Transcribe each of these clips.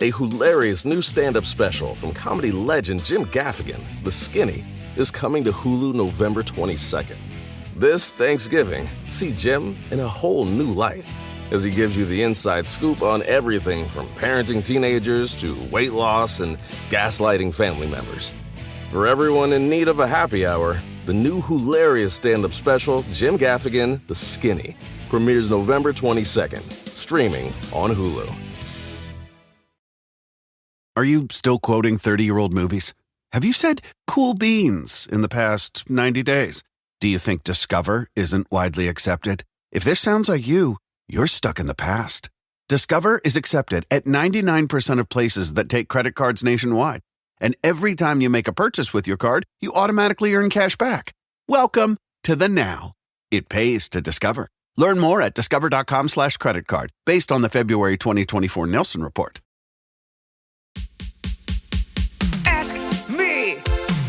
A hilarious new stand-up special from comedy legend Jim Gaffigan, The Skinny, is coming to Hulu November 22nd. This Thanksgiving, see Jim in a whole new light as he gives you the inside scoop on everything from parenting teenagers to weight loss and gaslighting family members. For everyone in need of a happy hour, the new hilarious stand-up special, Jim Gaffigan, The Skinny, premieres November 22nd, streaming on Hulu. Are you still quoting 30-year-old movies? Have you said cool beans in the past 90 days? Do you think Discover isn't widely accepted? If this sounds like you're stuck in the past. Discover is accepted at 99% of places that take credit cards nationwide. And every time you make a purchase with your card, you automatically earn cash back. Welcome to the now. It pays to Discover. Learn more at discover.com/credit card based on the February 2024 Nielsen report. Ask me,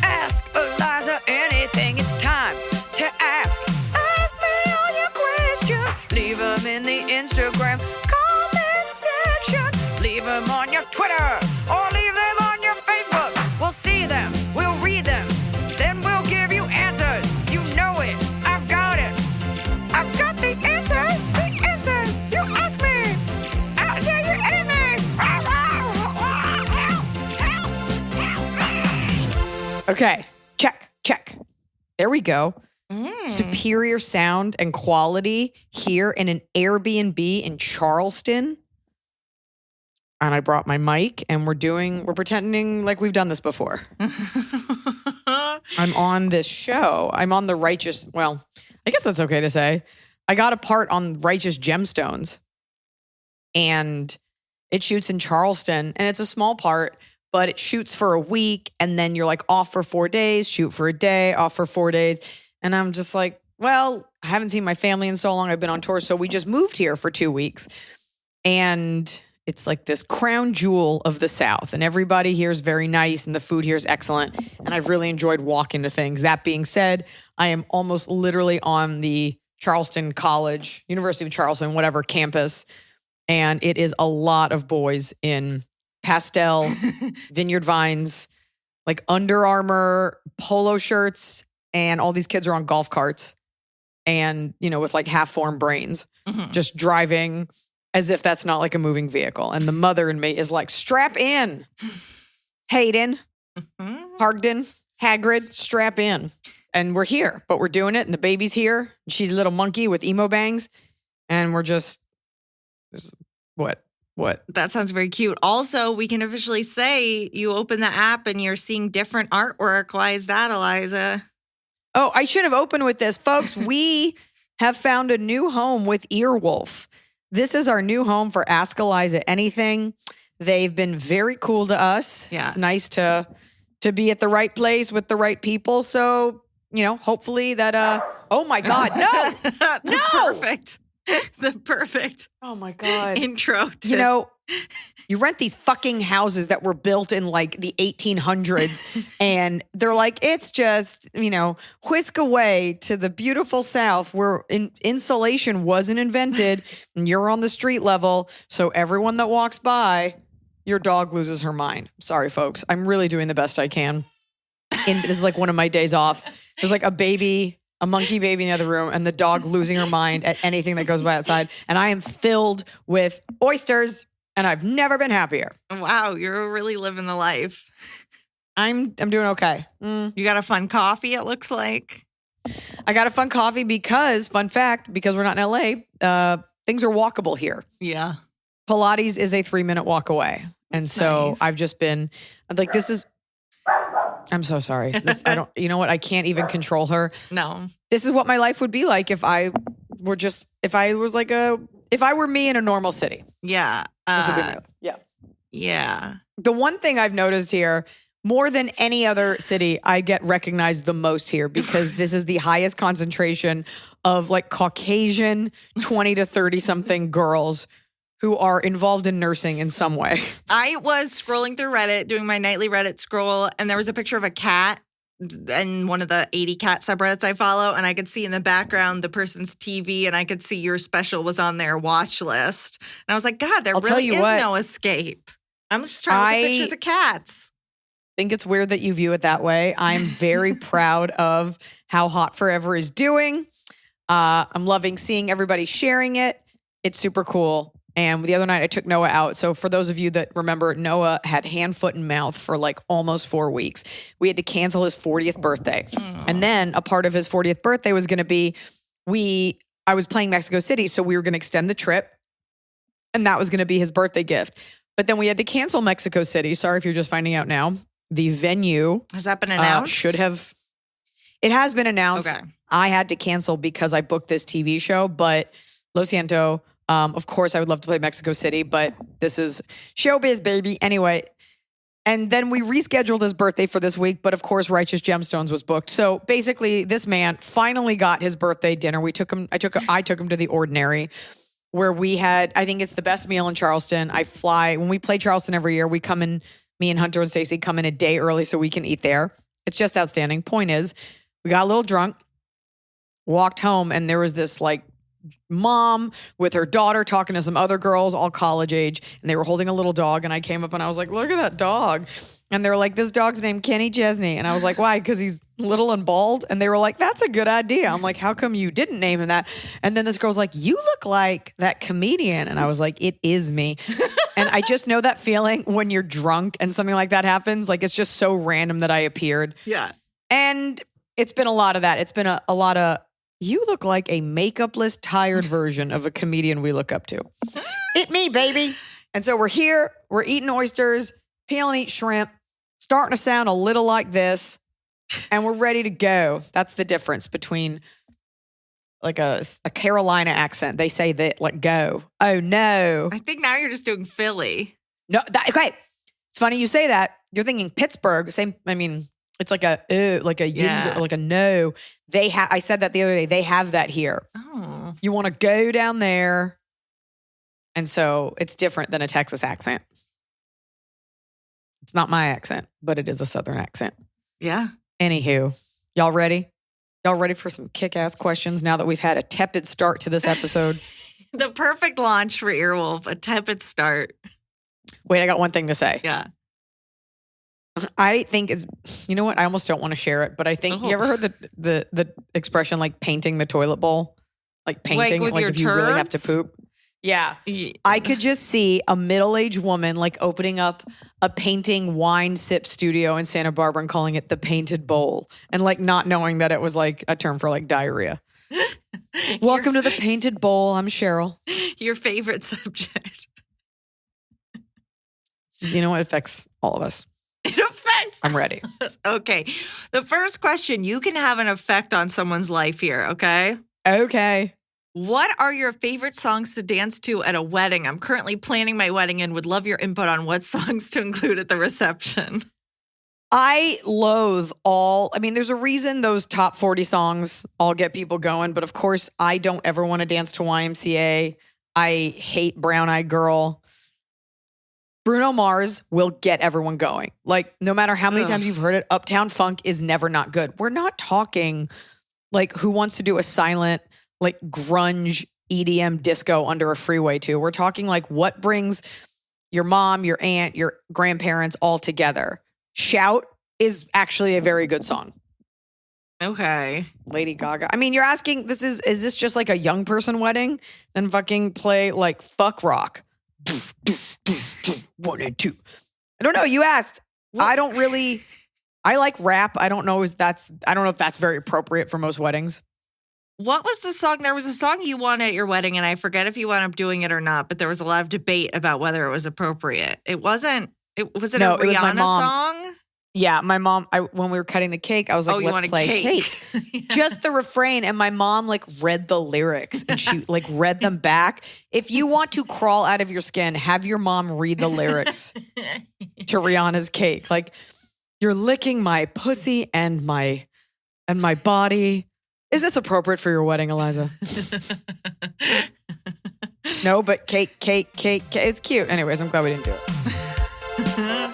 ask Iliza anything. It's time to ask. Ask me all your questions. Leave them in the Instagram comment section. Leave them on your Twitter or leave them on your Facebook. We'll see them, we'll read them, then we'll give you answers. You know it, I've got it. I've got the answer. You ask me, I'll tell you anything. Okay, check. There we go. Superior sound and quality here in an Airbnb in Charleston. And I brought my mic and we're pretending like we've done this before. I'm on this show. I'm on the Righteous, well, I guess that's okay to say. I got a part on Righteous Gemstones and it shoots in Charleston and it's a small part, but it shoots for a week and then you're like off for 4 days, shoot for a day, off for 4 days. And I'm just like, well, I haven't seen my family in so long. I've been on tour. So we just moved here for 2 weeks and it's like this crown jewel of the South and everybody here is very nice and the food here is excellent. And I've really enjoyed walking to things. That being said, I am almost literally on the Charleston College, University of Charleston, whatever campus. And it is a lot of boys in pastel, vineyard vines, like Under Armour polo shirts. And all these kids are on golf carts and, with like half-formed brains, just driving as if that's not like a moving vehicle. And the mother in me is like, strap in, Hayden, Hargden, Hagrid, strap in. And we're here, but we're doing it. And the baby's here. She's a little monkey with emo bangs. And we're just what? That sounds very cute. Also, we can officially say you open the app and you're seeing different artwork. Why is that, Iliza? Oh, I should have opened with this. Folks, we have found a new home with Earwolf. This is our new home for Ask Iliza Anything. They've been very cool to us. Yeah. It's nice to be at the right place with the right people. So, hopefully that, oh my God, no, no. The perfect. Oh my God. Intro to... You rent these fucking houses that were built in like the 1800s and they're like, it's just, whisk away to the beautiful South where insulation wasn't invented and you're on the street level. So everyone that walks by, your dog loses her mind. Sorry, folks. I'm really doing the best I can. And this is like one of my days off. There's like a monkey baby in the other room and the dog losing her mind at anything that goes by outside. And I am filled with oysters. And I've never been happier. Wow, you're really living the life. I'm doing okay. You got a fun coffee, it looks like. I got a fun coffee because, fun fact, because we're not in LA, things are walkable here. Yeah. Pilates is a 3-minute walk away. And so nice. I've just been like, I'm so sorry. You know what? I can't even control her. No. This is what my life would be like if I were me in a normal city. Yeah. Yeah. The one thing I've noticed here, more than any other city, I get recognized the most here because this is the highest concentration of like Caucasian 20 to 30 something girls who are involved in nursing in some way. I was scrolling through Reddit, doing my nightly Reddit scroll, and there was a picture of a cat in one of the 80 cat subreddits I follow, and I could see in the background the person's TV, and I could see your special was on their watch list. And I was like, God, there really is no escape. I'm just trying to look at pictures of cats. Think it's weird that you view it that way. I'm very proud of how Hot Forever is doing. I'm loving seeing everybody sharing it. It's super cool. And the other night I took Noah out. So for those of you that remember, Noah had hand, foot, and mouth for like almost 4 weeks. We had to cancel his 40th birthday. And then a part of his 40th birthday was going to be, I was playing Mexico City, so we were going to extend the trip. And that was going to be his birthday gift. But then we had to cancel Mexico City. Sorry if you're just finding out now. The venue. Has that been announced? It has been announced. Okay. I had to cancel because I booked this TV show, but Lo siento. Of course, I would love to play Mexico City, but this is showbiz, baby. Anyway, and then we rescheduled his birthday for this week, but of course, Righteous Gemstones was booked. So basically, this man finally got his birthday dinner. I took him to the Ordinary, where we had, I think it's the best meal in Charleston. When we play Charleston every year, me and Hunter and Stacey come in a day early so we can eat there. It's just outstanding. Point is, we got a little drunk, walked home, and there was this like mom with her daughter talking to some other girls, all college age, and they were holding a little dog. And I came up and I was like, look at that dog. And they were like, this dog's named Kenny Chesney. And I was like, why? Because he's little and bald. And they were like, that's a good idea. I'm like, how come you didn't name him that? And then this girl's like, you look like that comedian. And I was like, it is me. And I just know that feeling when you're drunk and something like that happens. Like, it's just so random that I appeared. Yeah. And it's been a lot of that. It's been a lot of, you look like a makeupless, tired version of a comedian we look up to. It me, baby. And so we're here, we're eating oysters, peel and eat shrimp, starting to sound a little like this, and we're ready to go. That's the difference between like a Carolina accent. They say that like go. Oh no. I think now you're just doing Philly. No, okay. It's funny you say that. You're thinking Pittsburgh. Same. I mean, it's like a Yeah. like a no. I said that the other day. They have that here. Oh. You want to go down there, and so it's different than a Texas accent. It's not my accent, but it is a Southern accent. Yeah. Anywho, y'all ready? Y'all ready for some kick-ass questions now that we've had a tepid start to this episode? The perfect launch for Earwolf, a tepid start. Wait, I got one thing to say. Yeah. I think it's, you know what? I almost don't want to share it, but I think, you ever heard the expression like painting the toilet bowl? Like painting, with like your if you really have to turds? poop. Yeah. I could just see a middle-aged woman like opening up a painting wine sip studio in Santa Barbara and calling it the painted bowl and like not knowing that it was like a term for like diarrhea. Welcome to the painted bowl. I'm Cheryl. Your favorite subject. You know what? It affects all of us. It affects. I'm ready. us. Okay. The first question, you can have an effect on someone's life here, okay? Okay. What are your favorite songs to dance to at a wedding? I'm currently planning my wedding and would love your input on what songs to include at the reception. I loathe there's a reason those top 40 songs all get people going, but of course I don't ever want to dance to YMCA. I hate Brown Eyed Girl. Bruno Mars will get everyone going. Like, no matter how many times you've heard it, Uptown Funk is never not good. We're not talking like who wants to do a silent, like grunge EDM disco under a freeway to. We're talking like what brings your mom, your aunt, your grandparents all together. Shout is actually a very good song. Okay. Lady Gaga. I mean, you're asking, is this just like a young person wedding? Then fucking play like fuck rock. 1 and 2. I don't know. You asked. I like rap. I don't know if that's very appropriate for most weddings. What was the song? There was a song you wanted at your wedding, and I forget if you wound up doing it or not, but there was a lot of debate about whether it was appropriate. Was it a Rihanna song? Yeah, my mom, when we were cutting the cake, I was like, let's play cake. Yeah. Just the refrain. And my mom like read the lyrics and she like read them back. If you want to crawl out of your skin, have your mom read the lyrics to Rihanna's Cake. Like, you're licking my pussy and my body. Is this appropriate for your wedding, Iliza? No, but cake. It's cute. Anyways, I'm glad we didn't do it.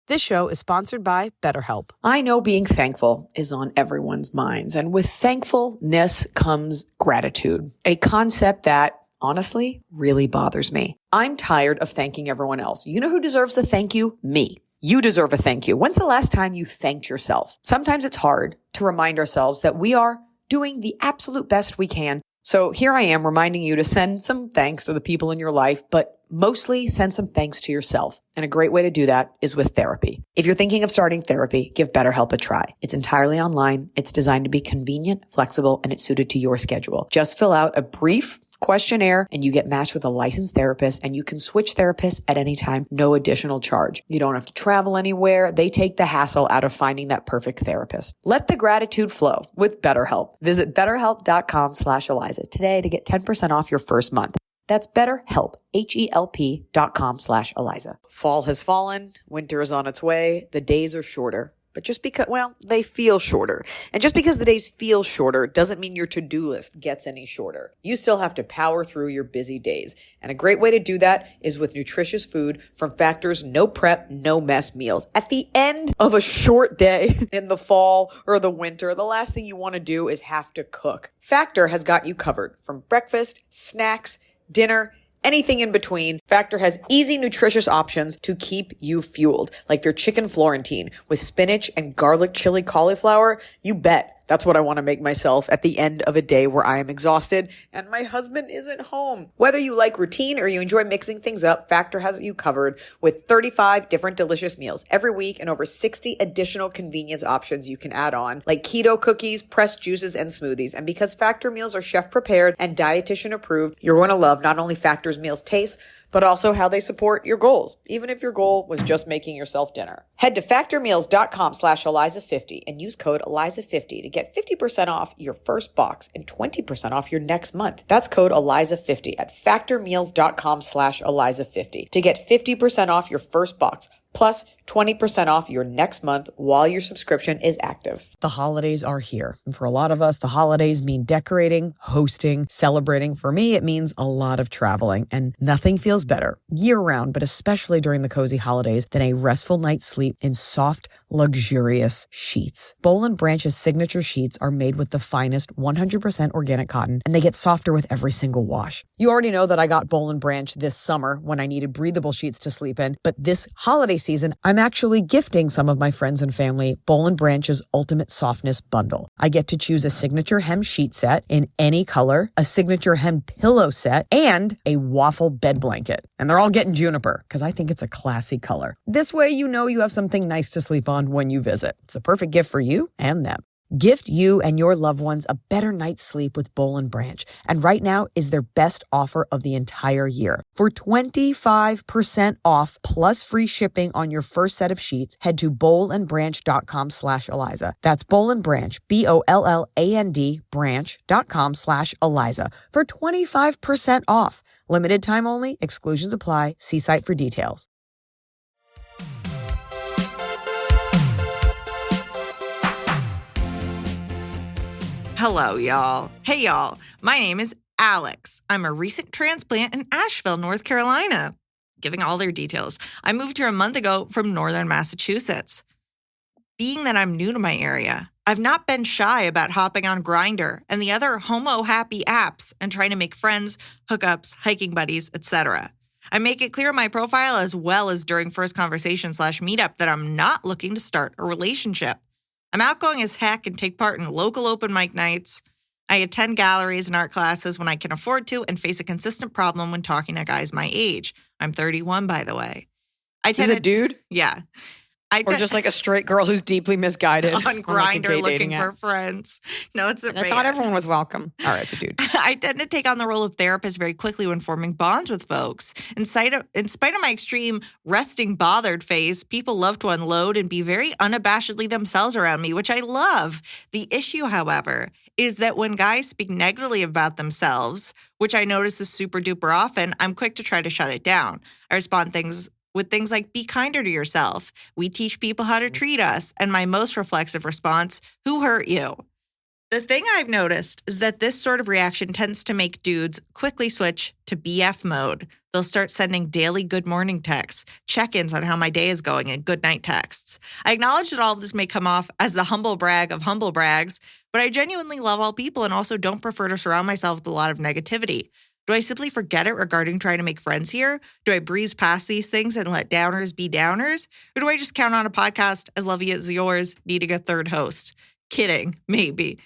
This show is sponsored by BetterHelp. I know being thankful is on everyone's minds, and with thankfulness comes gratitude, a concept that honestly really bothers me. I'm tired of thanking everyone else. You know who deserves a thank you? Me. You deserve a thank you. When's the last time you thanked yourself? Sometimes it's hard to remind ourselves that we are doing the absolute best we can. So here I am reminding you to send some thanks to the people in your life, but mostly send some thanks to yourself. And a great way to do that is with therapy. If you're thinking of starting therapy, give BetterHelp a try. It's entirely online. It's designed to be convenient, flexible, and it's suited to your schedule. Just fill out a brief questionnaire and you get matched with a licensed therapist, and you can switch therapists at any time, no additional charge. You don't have to travel anywhere. They take the hassle out of finding that perfect therapist. Let the gratitude flow with BetterHelp. Visit betterhelp.com/Iliza today to get 10% off your first month. That's BetterHelp, HELP.com/Iliza. Fall has fallen. Winter is on its way. The days are shorter. But just because, they feel shorter. And just because the days feel shorter doesn't mean your to-do list gets any shorter. You still have to power through your busy days. And a great way to do that is with nutritious food from Factor's no prep, no mess meals. At the end of a short day in the fall or the winter, the last thing you want to do is have to cook. Factor has got you covered from breakfast, snacks, dinner, anything in between. Factor has easy, nutritious options to keep you fueled, like their chicken Florentine with spinach and garlic chili cauliflower. You bet. That's what I want to make myself at the end of a day where I am exhausted and my husband isn't home. Whether you like routine or you enjoy mixing things up, Factor has you covered with 35 different delicious meals every week and over 60 additional convenience options you can add on, like keto cookies, pressed juices, and smoothies. And because Factor meals are chef prepared and dietitian approved, you're going to love not only Factor's meals taste, but also how they support your goals, even if your goal was just making yourself dinner. Head to factormeals.com/Iliza50 and use code Iliza50 to get 50% off your first box and 20% off your next month. That's code Iliza50 at factormeals.com/Iliza50 to get 50% off your first box plus 20% off your next month while your subscription is active. The holidays are here. And for a lot of us, the holidays mean decorating, hosting, celebrating. For me, it means a lot of traveling, and nothing feels better year-round, but especially during the cozy holidays, than a restful night's sleep in soft, luxurious sheets. Boll & Branch's signature sheets are made with the finest 100% organic cotton, and they get softer with every single wash. You already know that I got Boll & Branch this summer when I needed breathable sheets to sleep in, but this holiday season, I'm actually gifting some of my friends and family Boll & Branch's Ultimate Softness Bundle. I get to choose a signature hem sheet set in any color, a signature hem pillow set, and a waffle bed blanket. And they're all getting juniper because I think it's a classy color. This way, you know you have something nice to sleep on when you visit. It's the perfect gift for you and them. Gift you and your loved ones a better night's sleep with Boll & Branch. And right now is their best offer of the entire year. For 25% off plus free shipping on your first set of sheets, head to bollandbranch.com/Iliza. That's Boll & Branch, BOLLAND branch.com/Iliza for 25% off. Limited time only. Exclusions apply. See site for details. Hello, y'all. Hey, y'all. My name is Alex. I'm a recent transplant in Asheville, North Carolina. Giving all their details. I moved here a month ago from northern Massachusetts. Being that I'm new to my area, I've not been shy about hopping on Grindr and the other homo-happy apps and trying to make friends, hookups, hiking buddies, etc. I make it clear in my profile as well as during first conversation/meetup that I'm not looking to start a relationship. I'm outgoing as heck and take part in local open mic nights. I attend galleries and art classes when I can afford to and face a consistent problem when talking to guys my age. I'm 31, by the way. Is it a dude? Yeah. Or just like a straight girl who's deeply misguided. On Grindr looking for friends. No, it's a man. I thought everyone was welcome. All right, it's a dude. I tend to take on the role of therapist very quickly when forming bonds with folks. In spite of my extreme resting bothered phase, people love to unload and be very unabashedly themselves around me, which I love. The issue, however, is that when guys speak negatively about themselves, which I notice is super duper often, I'm quick to try to shut it down. I respond with things like, be kinder to yourself. We teach people how to treat us. And my most reflexive response, who hurt you? The thing I've noticed is that this sort of reaction tends to make dudes quickly switch to BF mode. They'll start sending daily good morning texts, check-ins on how my day is going, and good night texts. I acknowledge that all of this may come off as the humble brag of humble brags, but I genuinely love all people and also don't prefer to surround myself with a lot of negativity. Do I simply forget it regarding trying to make friends here? Do I breeze past these things and let downers be downers? Or do I just count on a podcast as lovely as yours needing a third host? Kidding, maybe.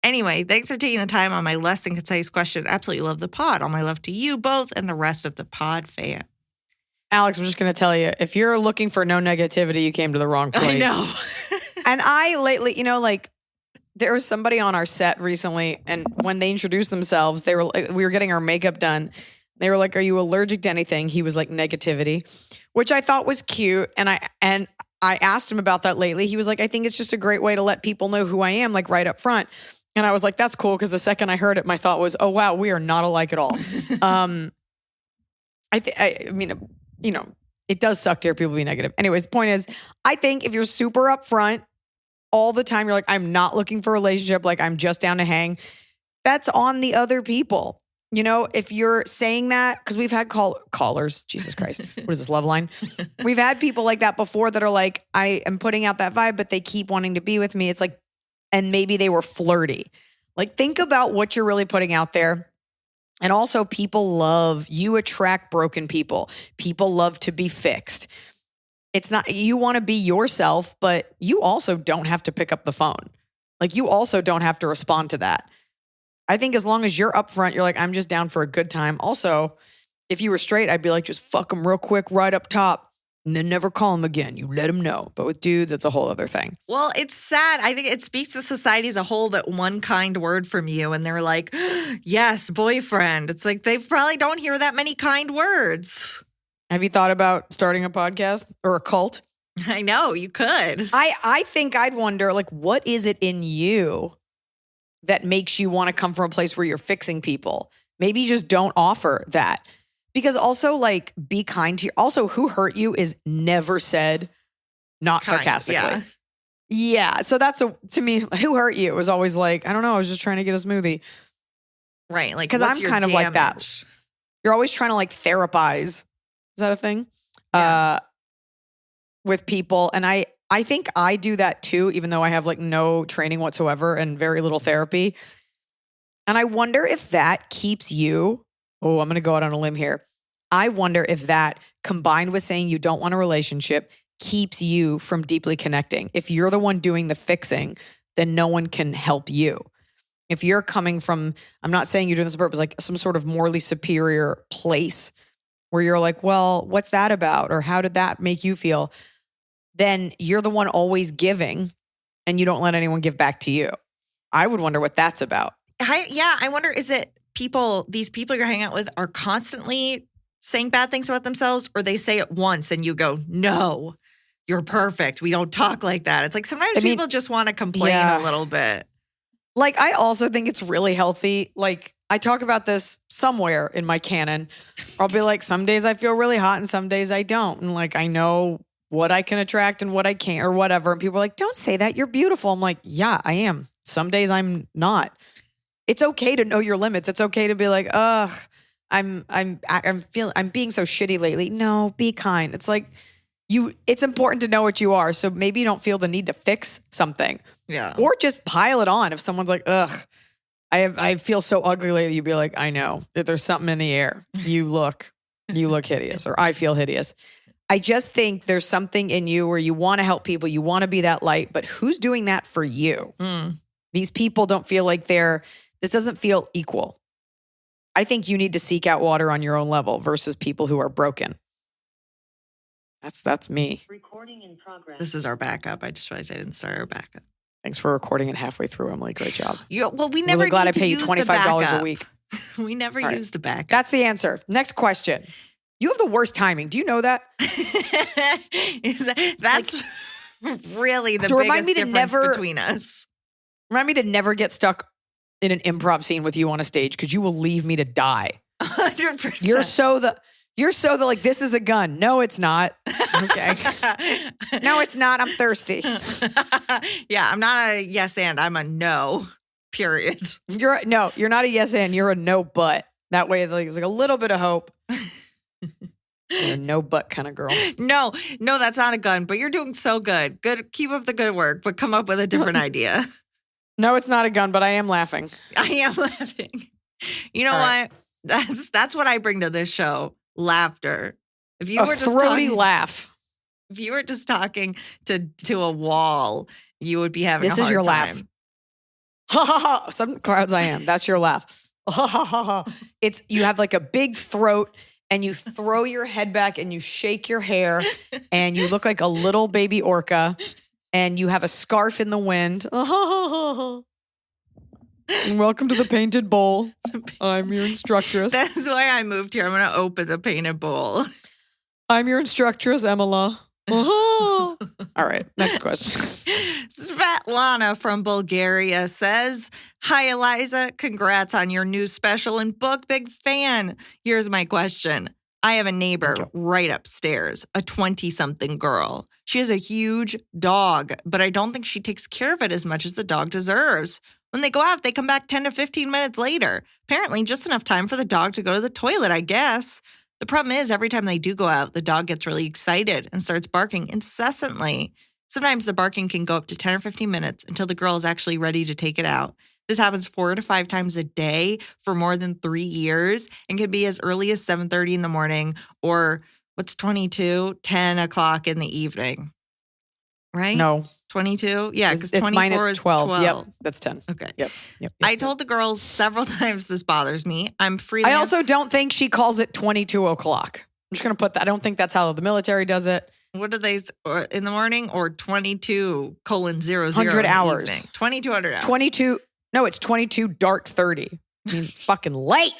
Anyway, thanks for taking the time on my less than concise question. Absolutely love the pod. All my love to you both and the rest of the pod fam. Alex, I'm just going to tell you, if you're looking for no negativity, you came to the wrong place. I know. And I lately, like, there was somebody on our set recently, and when they introduced themselves, we were getting our makeup done. They were like, "Are you allergic to anything?" He was like, "Negativity," which I thought was cute. And I asked him about that lately. He was like, "I think it's just a great way to let people know who I am, like right up front." And I was like, "That's cool," because the second I heard it, my thought was, "Oh wow, we are not alike at all." I mean, it does suck to hear people be negative. Anyways, the point is, I think if you're super upfront all the time, you're like, I'm not looking for a relationship, like I'm just down to hang, that's on the other people. If you're saying that, because we've had callers, Jesus Christ, what is this, love line? We've had people like that before that are like, I am putting out that vibe, but they keep wanting to be with me. It's like, and maybe they were flirty. Like, think about what you're really putting out there. And also, you attract broken people. People love to be fixed. It's not, you want to be yourself, but you also don't have to pick up the phone. Like, you also don't have to respond to that. I think as long as you're upfront, you're like, I'm just down for a good time. Also, if you were straight, I'd be like, just fuck them real quick right up top and then never call them again. You let them know. But with dudes, it's a whole other thing. Well, it's sad. I think it speaks to society as a whole that one kind word from you and they're like, yes, boyfriend. It's like they probably don't hear that many kind words. Have you thought about starting a podcast or a cult? I know, you could. I think I'd wonder, like, what is it in you that makes you want to come from a place where you're fixing people? Maybe you just don't offer that. Because also, like, be kind to you. Also, who hurt you is never said not sarcastically. Yeah. So that's to me, who hurt you was always like, I don't know, I was just trying to get a smoothie. Right. Like, because I'm kind of like that. You're always trying to like therapize. Is that a thing? Yeah. With people. And I think I do that too, even though I have like no training whatsoever and very little therapy. And I wonder if that keeps you, I'm going to go out on a limb here. I wonder if that combined with saying you don't want a relationship keeps you from deeply connecting. If you're the one doing the fixing, then no one can help you. If you're coming from, I'm not saying you're doing this on purpose, like some sort of morally superior place where you're like, well, what's that about? Or how did that make you feel? Then you're the one always giving and you don't let anyone give back to you. I would wonder what that's about. I wonder, is it these people you're hanging out with are constantly saying bad things about themselves, or they say it once and you go, no, you're perfect. We don't talk like that. It's like sometimes people just want to complain a little bit. Like, I also think it's really healthy. Like, I talk about this somewhere in my canon. I'll be like, some days I feel really hot and some days I don't. And like, I know what I can attract and what I can't or whatever. And people are like, don't say that. You're beautiful. I'm like, yeah, I am. Some days I'm not. It's okay to know your limits. It's okay to be like, ugh, I'm being so shitty lately. No, be kind. It's like it's important to know what you are. So maybe you don't feel the need to fix something. Yeah. Or just pile it on. If someone's like, ugh, I feel so ugly lately, you'd be like, I know that there's something in the air. You look hideous, or I feel hideous. I just think there's something in you where you want to help people. You want to be that light, but who's doing that for you? These people don't feel like this doesn't feel equal. I think you need to seek out water on your own level versus people who are broken. That's me. Recording in progress. This is our backup. I just realized I didn't start our backup. Thanks for recording it halfway through, Emily. Great job. We never really glad need I pay you to $25 a week. We never use the backup. That's the answer. Next question. You have the worst timing. Do you know that? That's really the biggest difference between us. Remind me to never get stuck in an improv scene with you on a stage because you will leave me to die. 100%. You're so the like, this is a gun. No, it's not. Okay. No, it's not. I'm thirsty. Yeah, I'm not a yes and. I'm a no, period. You're not a yes and. You're a no but. That way there's like a little bit of hope. A no but kind of girl. No, that's not a gun, but you're doing so good. Good. Keep up the good work, but come up with a different idea. No, it's not a gun, but I am laughing. I am laughing. You know what? That's what I bring to this show. Laughter. If you A were just throaty talking, laugh. if you were just talking to a wall, you would be having This a is hard your time. laugh. Ha ha ha. Some crowds I am. That's your laugh. Ha ha ha ha. It's you have like a big throat and you throw your head back and you shake your hair and you look like a little baby orca and you have a scarf in the wind. And welcome to the Painted Bowl. I'm your instructress. That's why I moved here. I'm going to open the painted bowl. I'm your instructress, Emila. All right, next question. Svetlana from Bulgaria says, "Hi, Iliza. Congrats on your new special and book. Big fan. Here's my question. I have a neighbor right upstairs, a 20-something girl. She has a huge dog, but I don't think she takes care of it as much as the dog deserves. When they go out, they come back 10 to 15 minutes later. Apparently, just enough time for the dog to go to the toilet, I guess. The problem is, every time they do go out, the dog gets really excited and starts barking incessantly. Sometimes the barking can go up to 10 or 15 minutes until the girl is actually ready to take it out. This happens 4 to 5 times a day for more than 3 years and can be as early as 7:30 in the morning or what's 22, 10 o'clock in the evening. Right? No. 22? Yeah, because It's 24 minus is 12. Yep, that's 10. Okay. Yep. I told the girls several times this bothers me. I'm freelance. I also don't think she calls it 22 o'clock. I'm just going to put that. I don't think that's how the military does it. What do they, in the morning or 22:00 100 hours. 2200 hours. 22. No, it's 22 dark 30. It means it's fucking late.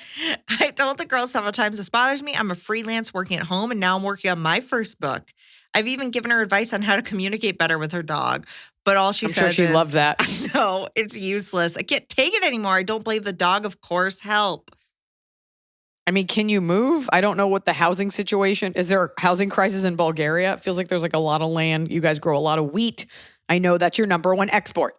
I told the girls several times this bothers me. I'm a freelance working at home and now I'm working on my first book. I've even given her advice on how to communicate better with her dog. But all she I'm says sure she is, loved that. No, it's useless. I can't take it anymore. I don't blame the dog, of course. Help. I mean, can you move? I don't know what the housing situation is. There a housing crisis in Bulgaria? It feels like there's like a lot of land. You guys grow a lot of wheat. I know that's your number one export.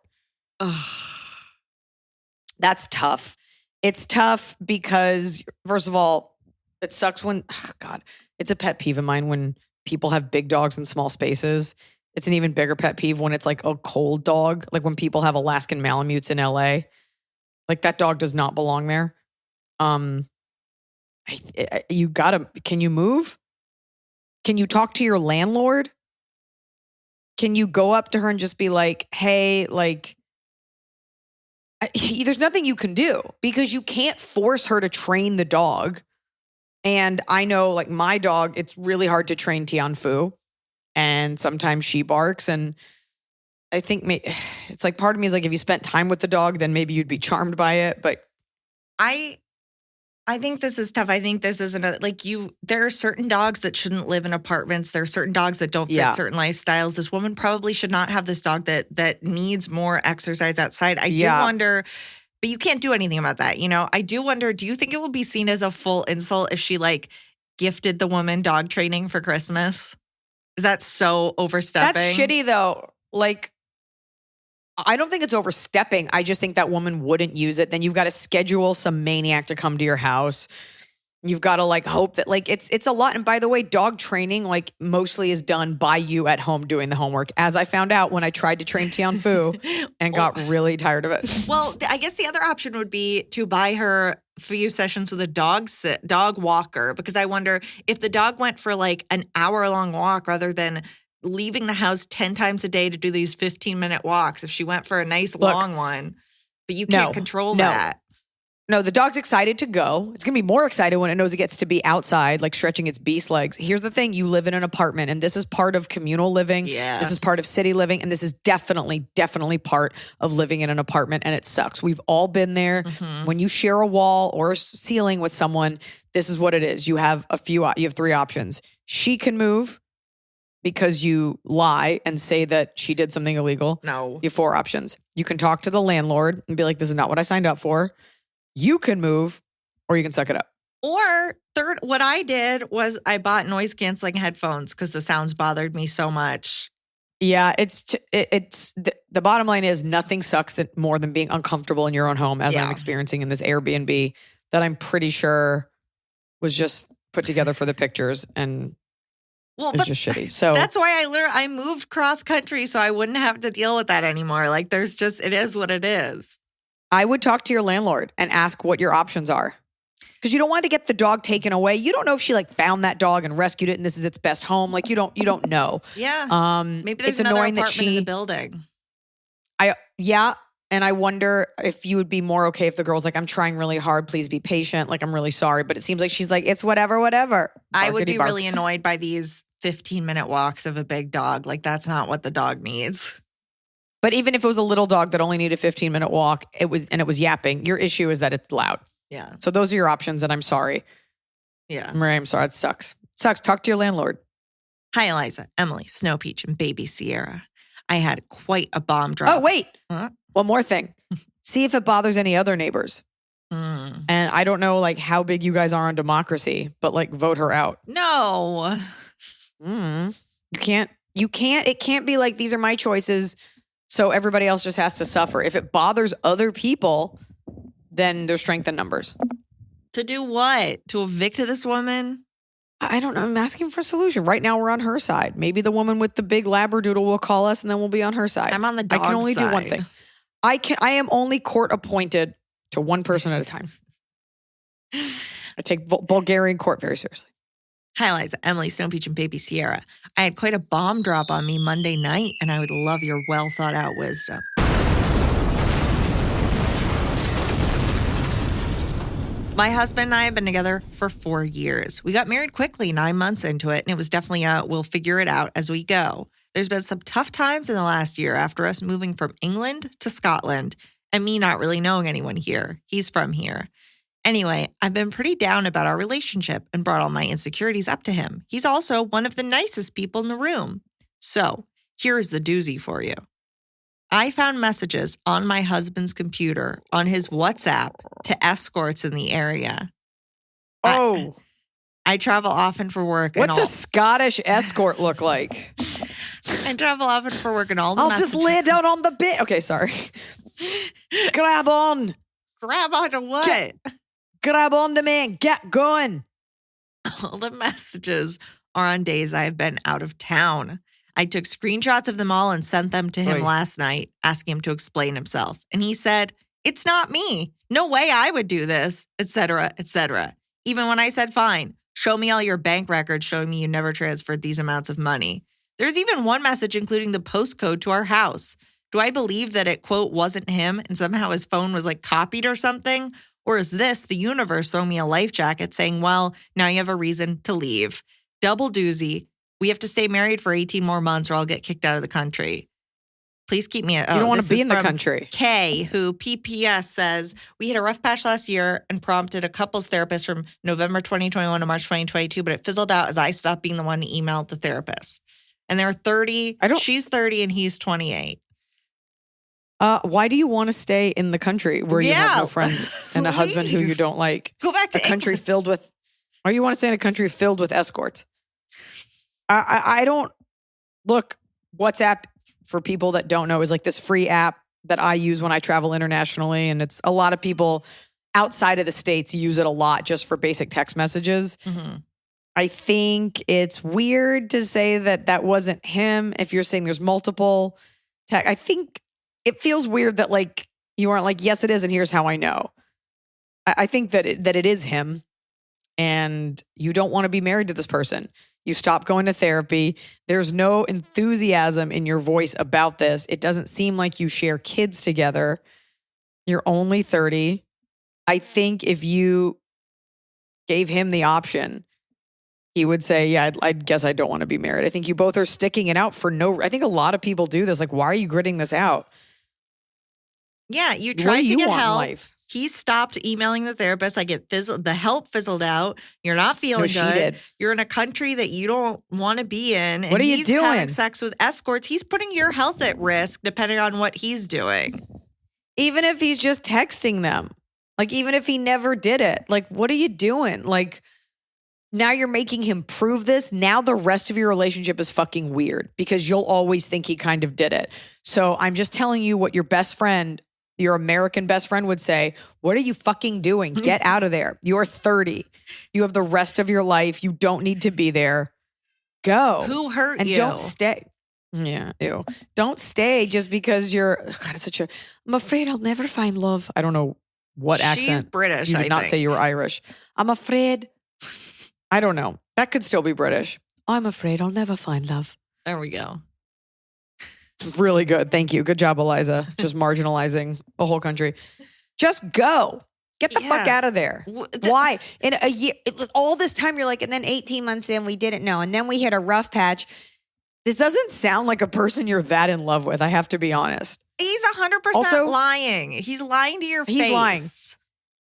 That's tough. It's tough because, first of all, it sucks when, it's a pet peeve of mine when people have big dogs in small spaces. It's an even bigger pet peeve when it's like a cold dog, like when people have Alaskan Malamutes in LA. Like that dog does not belong there. Can you move? Can you talk to your landlord? Can you go up to her and just be like, hey, like, there's nothing you can do because you can't force her to train the dog. And I know like my dog, it's really hard to train Tianfu. And sometimes she barks. And I think it's like part of me is like, if you spent time with the dog, then maybe you'd be charmed by it. But I think this is tough. I think this isn't there are certain dogs that shouldn't live in apartments. There are certain dogs that don't fit certain lifestyles. This woman probably should not have this dog that needs more exercise outside. I do wonder, but you can't do anything about that. You know, I do wonder, do you think it will be seen as a full insult if she like gifted the woman dog training for Christmas? Is that so overstepping? That's shitty though. Like, I don't think it's overstepping. I just think that woman wouldn't use it. Then you've got to schedule some maniac to come to your house. You've got to like hope that like it's a lot. And by the way, dog training like mostly is done by you at home doing the homework. As I found out when I tried to train Tianfu and got really tired of it. Well, I guess the other option would be to buy her a few sessions with a dog walker, because I wonder if the dog went for like an hour-long walk rather than leaving the house 10 times a day to do these 15-minute walks, if she went for a nice long one, but you can't control that. No, the dog's excited to go. It's going to be more excited when it knows it gets to be outside, like stretching its beast legs. Here's the thing. You live in an apartment, and this is part of communal living. Yeah. This is part of city living, and this is definitely part of living in an apartment, and it sucks. We've all been there. Mm-hmm. When you share a wall or a ceiling with someone, this is what it is. You have 3 options. She can move because you lie and say that she did something illegal. No. You have 4 options. You can talk to the landlord and be like, this is not what I signed up for. You can move, or you can suck it up. Or third, what I did was I bought noise canceling headphones because the sounds bothered me so much. Yeah, it's the bottom line is nothing sucks more than being uncomfortable in your own home, as I'm experiencing in this Airbnb that I'm pretty sure was just put together for the pictures and it's just shitty. So that's why I moved cross country so I wouldn't have to deal with that anymore. Like it is what it is. I would talk to your landlord and ask what your options are. Because you don't want to get the dog taken away. You don't know if she like found that dog and rescued it and this is its best home. Like you don't know. Yeah. Maybe there's it's another annoying apartment that in the building. And I wonder if you would be more okay if the girl's like, I'm trying really hard. Please be patient. Like, I'm really sorry. But it seems like she's like, it's whatever. I would be Barkity bark. really annoyed by these 15-minute walks of a big dog. Like, that's not what the dog needs. But even if it was a little dog that only needed a 15-minute walk, it was yapping. Your issue is that it's loud. Yeah. So those are your options. And I'm sorry. Yeah. Marie, I'm sorry. It sucks. Talk to your landlord. Hi, Iliza, Emily, Snow Peach, and baby Sierra. I had quite a bomb drop. Oh, wait. Huh? One more thing. See if it bothers any other neighbors. And I don't know like how big you guys are on democracy, but like vote her out. No. You can't, it can't be like, these are my choices. So everybody else just has to suffer. If it bothers other people, then there's strength in numbers. To do what? To evict this woman? I don't know. I'm asking for a solution. Right now we're on her side. Maybe the woman with the big labradoodle will call us and then we'll be on her side. I'm on the dog's I can only side. do one thing. I am only court appointed to one person at a time. I take Bulgarian court very seriously. Hi, Iliza, Emily, Snow Peach, and baby Sierra. I had quite a bomb drop on me Monday night, and I would love your well thought out wisdom. My husband and I have been together for 4 years. We got married quickly, 9 months into it, and it was definitely a we'll figure it out as we go. There's been some tough times in the last year after us moving from England to Scotland and me not really knowing anyone here. He's from here. Anyway, I've been pretty down about our relationship and brought all my insecurities up to him. He's also one of the nicest people in the room. So here's the doozy for you. I found messages on my husband's computer on his WhatsApp to escorts in the area. Oh. I travel often for work. What's a Scottish escort look like? I travel often for work and all the I'll messages. just lay down on the bed. Okay, sorry. Grab on. Grab onto what? Grab on to me and get going. All the messages are on days I've been out of town. I took screenshots of them all and sent them to him last night, asking him to explain himself. And he said, it's not me. No way I would do this, etc., etc. Even when I said, fine, show me all your bank records showing me you never transferred these amounts of money. There's even one message including the postcode to our house. Do I believe that it, quote, wasn't him and somehow his phone was like copied or something? Or is this the universe throwing me a life jacket saying, well, now you have a reason to leave? Double doozy. We have to stay married for 18 more months or I'll get kicked out of the country. Please keep me. You don't want to be in the country. Kay, who PPS says, we had a rough patch last year and prompted a couples therapist from November 2021 to March 2022, but it fizzled out as I stopped being the one to email the therapist. And they're 30. She's 30 and he's 28. Why do you want to stay in the country where you have no friends and a husband who you don't like? Go back to a country England. filled with, or you want to stay in a country filled with escorts? I don't look. WhatsApp, for people that don't know, is like this free app that I use when I travel internationally, and it's a lot of people outside of the States use it a lot just for basic text messages. Mm-hmm. I think it's weird to say that wasn't him. If you're saying there's multiple text, I think it feels weird that like you aren't like, yes, it is, and here's how I know. I think that it is him, and you don't want to be married to this person. You stop going to therapy. There's no enthusiasm in your voice about this. It doesn't seem like you share kids together. You're only 30. I think if you gave him the option, he would say, yeah, I guess I don't want to be married. I think you both are sticking it out for I think a lot of people do this. Like, why are you gritting this out? Yeah, you tried to you get want in help. life? He stopped emailing the therapist. The help fizzled out. You're not feeling good. She did. You're in a country that you don't want to be in. And what are you he's doing? Having sex with escorts. He's putting your health at risk depending on what he's doing. Even if he's just texting them. Like, even if he never did it. Like, what are you doing? Like, now you're making him prove this. Now the rest of your relationship is fucking weird because you'll always think he kind of did it. So I'm just telling you what your best friend, your American best friend would say. What are you fucking doing? Get out of there. You're 30. You have the rest of your life. You don't need to be there. Go. Who hurt and you? Don't stay. Yeah, ew. Don't stay just because you're, God, it's I'm afraid I'll never find love. I don't know What She's accent? British, You did I not think. say you were Irish. I'm afraid. I don't know. That could still be British. I'm afraid I'll never find love. There we go. Really good. Thank you. Good job, Eliza. Just marginalizing the whole country. Just go. Get the fuck Yeah. out of there. Why? In a year, all this time, you're like, and then 18 months in, we didn't know. And then we hit a rough patch. This doesn't sound like a person you're that in love with. I have to be honest. He's 100% Also- lying. He's lying to your face. He's lying.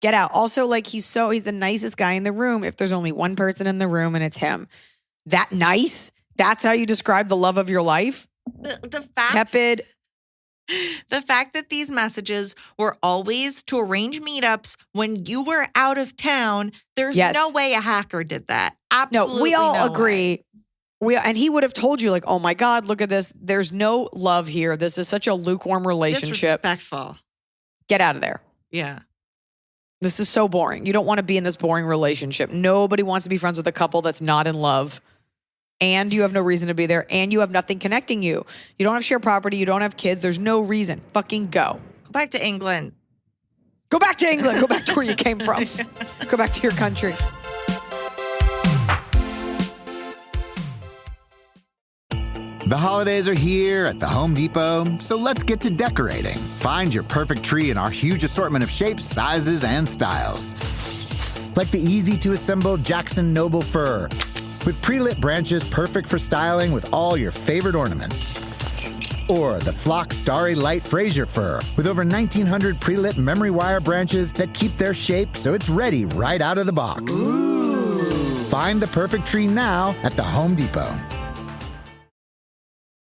Get out. Also, like, he's the nicest guy in the room if there's only one person in the room and it's him. That nice? That's how you describe the love of your life? The fact Tepid. The fact that these messages were always to arrange meetups when you were out of town, there's Yes. no way a hacker did that. Absolutely No, we all no agree. way. And he would have told you, like, oh my God, look at this. There's no love here. This is such a lukewarm relationship. Disrespectful. Get out of there. Yeah. This is so boring. You don't want to be in this boring relationship. Nobody wants to be friends with a couple that's not in love. And you have no reason to be there. And you have nothing connecting you. You don't have shared property. You don't have kids. There's no reason. Fucking go. Go back to England. Go back to England. Go back to where you came from. Go back to your country. The holidays are here at the Home Depot, so let's get to decorating. Find your perfect tree in our huge assortment of shapes, sizes, and styles. Like the easy-to-assemble Jackson Noble Fir, with pre-lit branches perfect for styling with all your favorite ornaments. Or the Flock Starry Light Fraser Fir, with over 1,900 pre-lit memory wire branches that keep their shape so it's ready right out of the box. Ooh. Find the perfect tree now at the Home Depot.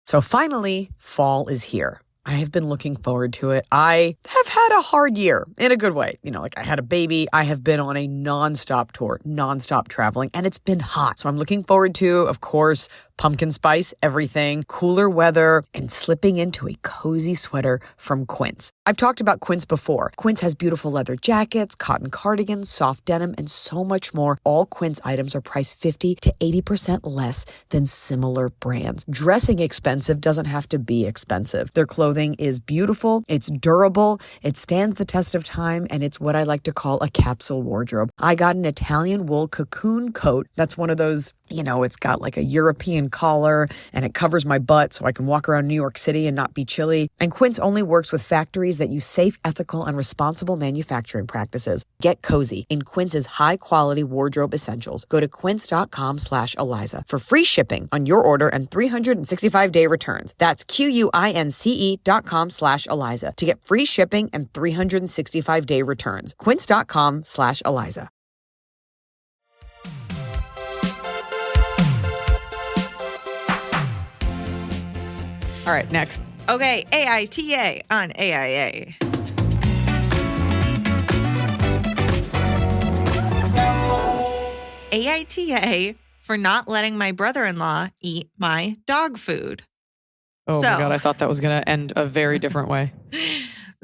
So finally, fall is here. I have been looking forward to it. I have had a hard year in a good way. You know, like I had a baby. I have been on a nonstop tour, nonstop traveling, and it's been hot. So I'm looking forward to, of course, pumpkin spice, everything, cooler weather, and slipping into a cozy sweater from Quince. I've talked about Quince before. Quince has beautiful leather jackets, cotton cardigans, soft denim, and so much more. All Quince items are priced 50 to 80% less than similar brands. Dressing expensive doesn't have to be expensive. Their clothing is beautiful, it's durable, it stands the test of time, and it's what I like to call a capsule wardrobe. I got an Italian wool cocoon coat. That's one of those, you know, it's got like a European collar and it covers my butt so I can walk around New York City and not be chilly. And Quince only works with factories that use safe, ethical, and responsible manufacturing practices. Get cozy in Quince's high-quality wardrobe essentials. Go to quince.com/Eliza for free shipping on your order and 365-day returns. That's QUINCE.com/Eliza to get free shipping and 365-day returns. Quince.com/Eliza. All right, next. Okay, AITA on AIA. AITA for not letting my brother-in-law eat my dog food. Oh So- my God, I thought that was going to end a very different way.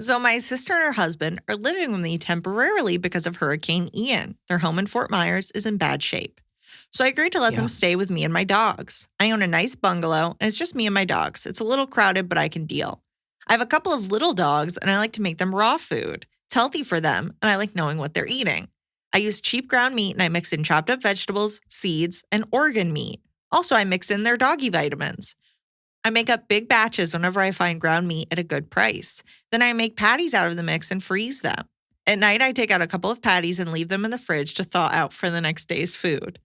So my sister and her husband are living with me temporarily because of Hurricane Ian. Their home in Fort Myers is in bad shape. So I agreed to let them stay with me and my dogs. I own a nice bungalow, and it's just me and my dogs. It's a little crowded, but I can deal. I have a couple of little dogs, and I like to make them raw food. It's healthy for them, and I like knowing what they're eating. I use cheap ground meat, and I mix in chopped up vegetables, seeds, and organ meat. Also, I mix in their doggy vitamins. I make up big batches whenever I find ground meat at a good price. Then I make patties out of the mix and freeze them. At night, I take out a couple of patties and leave them in the fridge to thaw out for the next day's food.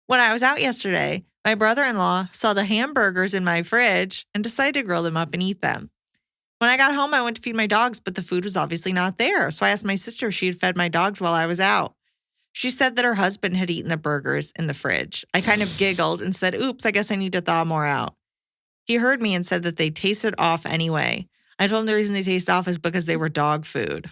When I was out yesterday, my brother-in-law saw the hamburgers in my fridge and decided to grill them up and eat them. When I got home, I went to feed my dogs, but the food was obviously not there. So I asked my sister if she had fed my dogs while I was out. She said that her husband had eaten the burgers in the fridge. I kind of giggled and said, oops, I guess I need to thaw more out. He heard me and said that they tasted off anyway. I told him the reason they tasted off is because they were dog food.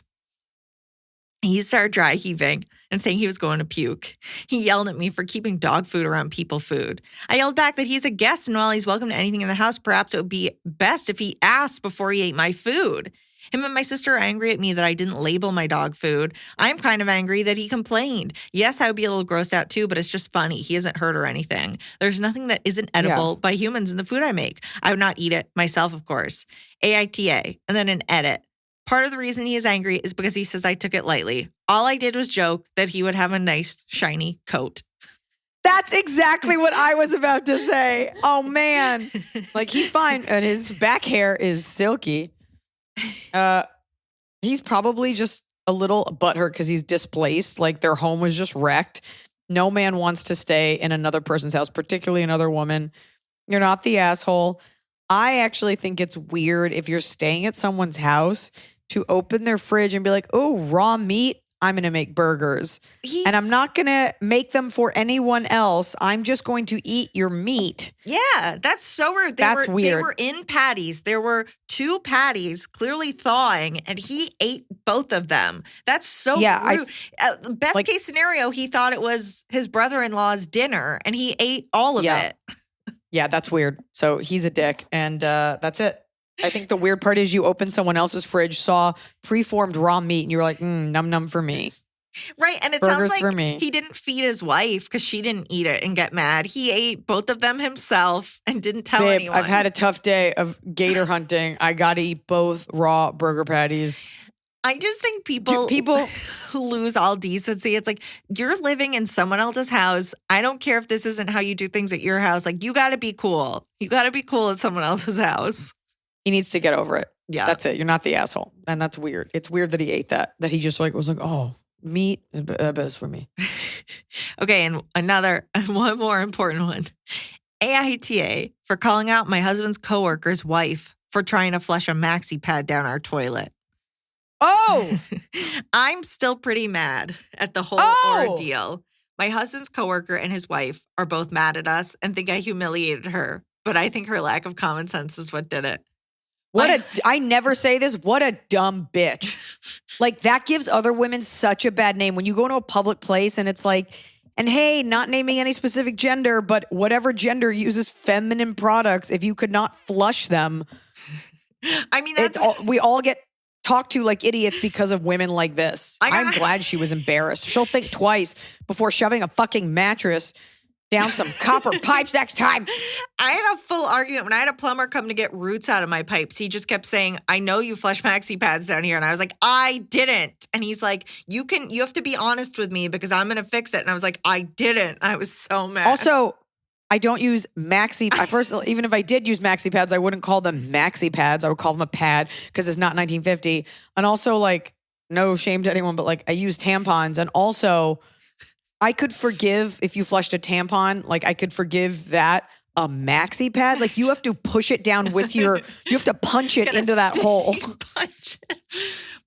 He started dry heaving and saying he was going to puke. He yelled at me for keeping dog food around people food. I yelled back that he's a guest and while he's welcome to anything in the house, perhaps it would be best if he asked before he ate my food. Him and my sister are angry at me that I didn't label my dog food. I'm kind of angry that he complained. Yes, I would be a little grossed out too, but it's just funny. He isn't hurt or anything. There's nothing that isn't edible by humans in the food I make. I would not eat it myself, of course. AITA, and then an edit. Part of the reason he is angry is because he says I took it lightly. All I did was joke that he would have a nice, shiny coat. That's exactly what I was about to say. Oh, man. Like, he's fine. And his back hair is silky. He's probably just a little butthurt because he's displaced. Like, their home was just wrecked. No man wants to stay in another person's house, particularly another woman. You're not the asshole. I actually think it's weird if you're staying at someone's house to open their fridge and be like, oh, raw meat. I'm going to make burgers. And I'm not going to make them for anyone else. I'm just going to eat your meat. Yeah, that's so weird. That's weird. They were in patties. There were 2 patties clearly thawing, and he ate both of them. That's so rude. Best case scenario, he thought it was his brother-in-law's dinner, and he ate all of it. Yeah, that's weird. So he's a dick, and that's it. I think the weird part is you open someone else's fridge, saw preformed raw meat, and you were like, num num for me. Right. And it Burgers sounds for like me. he didn't feed his wife because she didn't eat it and get mad. He ate both of them himself and didn't tell anyone. I've had a tough day of gator hunting. I got to eat both raw burger patties. I just think people lose all decency. It's like, you're living in someone else's house. I don't care if this isn't how you do things at your house. Like, you got to be cool. You got to be cool at someone else's house. He needs to get over it. Yeah. That's it. You're not the asshole. And that's weird. It's weird that he ate that he just was like, oh, meat is best for me. Okay. And one more important one. AITA for calling out my husband's coworker's wife for trying to flush a maxi pad down our toilet. Oh, I'm still pretty mad at the whole ordeal. My husband's coworker and his wife are both mad at us and think I humiliated her, but I think her lack of common sense is what did it. I never say this. What a dumb bitch. Like, that gives other women such a bad name. When you go into a public place and it's like, and hey, not naming any specific gender, but whatever gender uses feminine products, if you could not flush them. I mean, we all get talked to like idiots because of women like this. I'm glad she was embarrassed. She'll think twice before shoving a fucking mattress down some copper pipes next time. I had a full argument when I had a plumber come to get roots out of my pipes. He just kept saying, I know you flush maxi pads down here. And I was like, I didn't. And he's like, you have to be honest with me because I'm going to fix it. And I was like, I didn't. I was so mad. Also, I don't use even if I did use maxi pads, I wouldn't call them maxi pads. I would call them a pad because it's not 1950. And also, like, no shame to anyone, but like, I use tampons. And also, I could forgive if you flushed a tampon. Like, I could forgive that. A maxi pad, like, you have to push it down with you have to punch it into that hole. Punch it.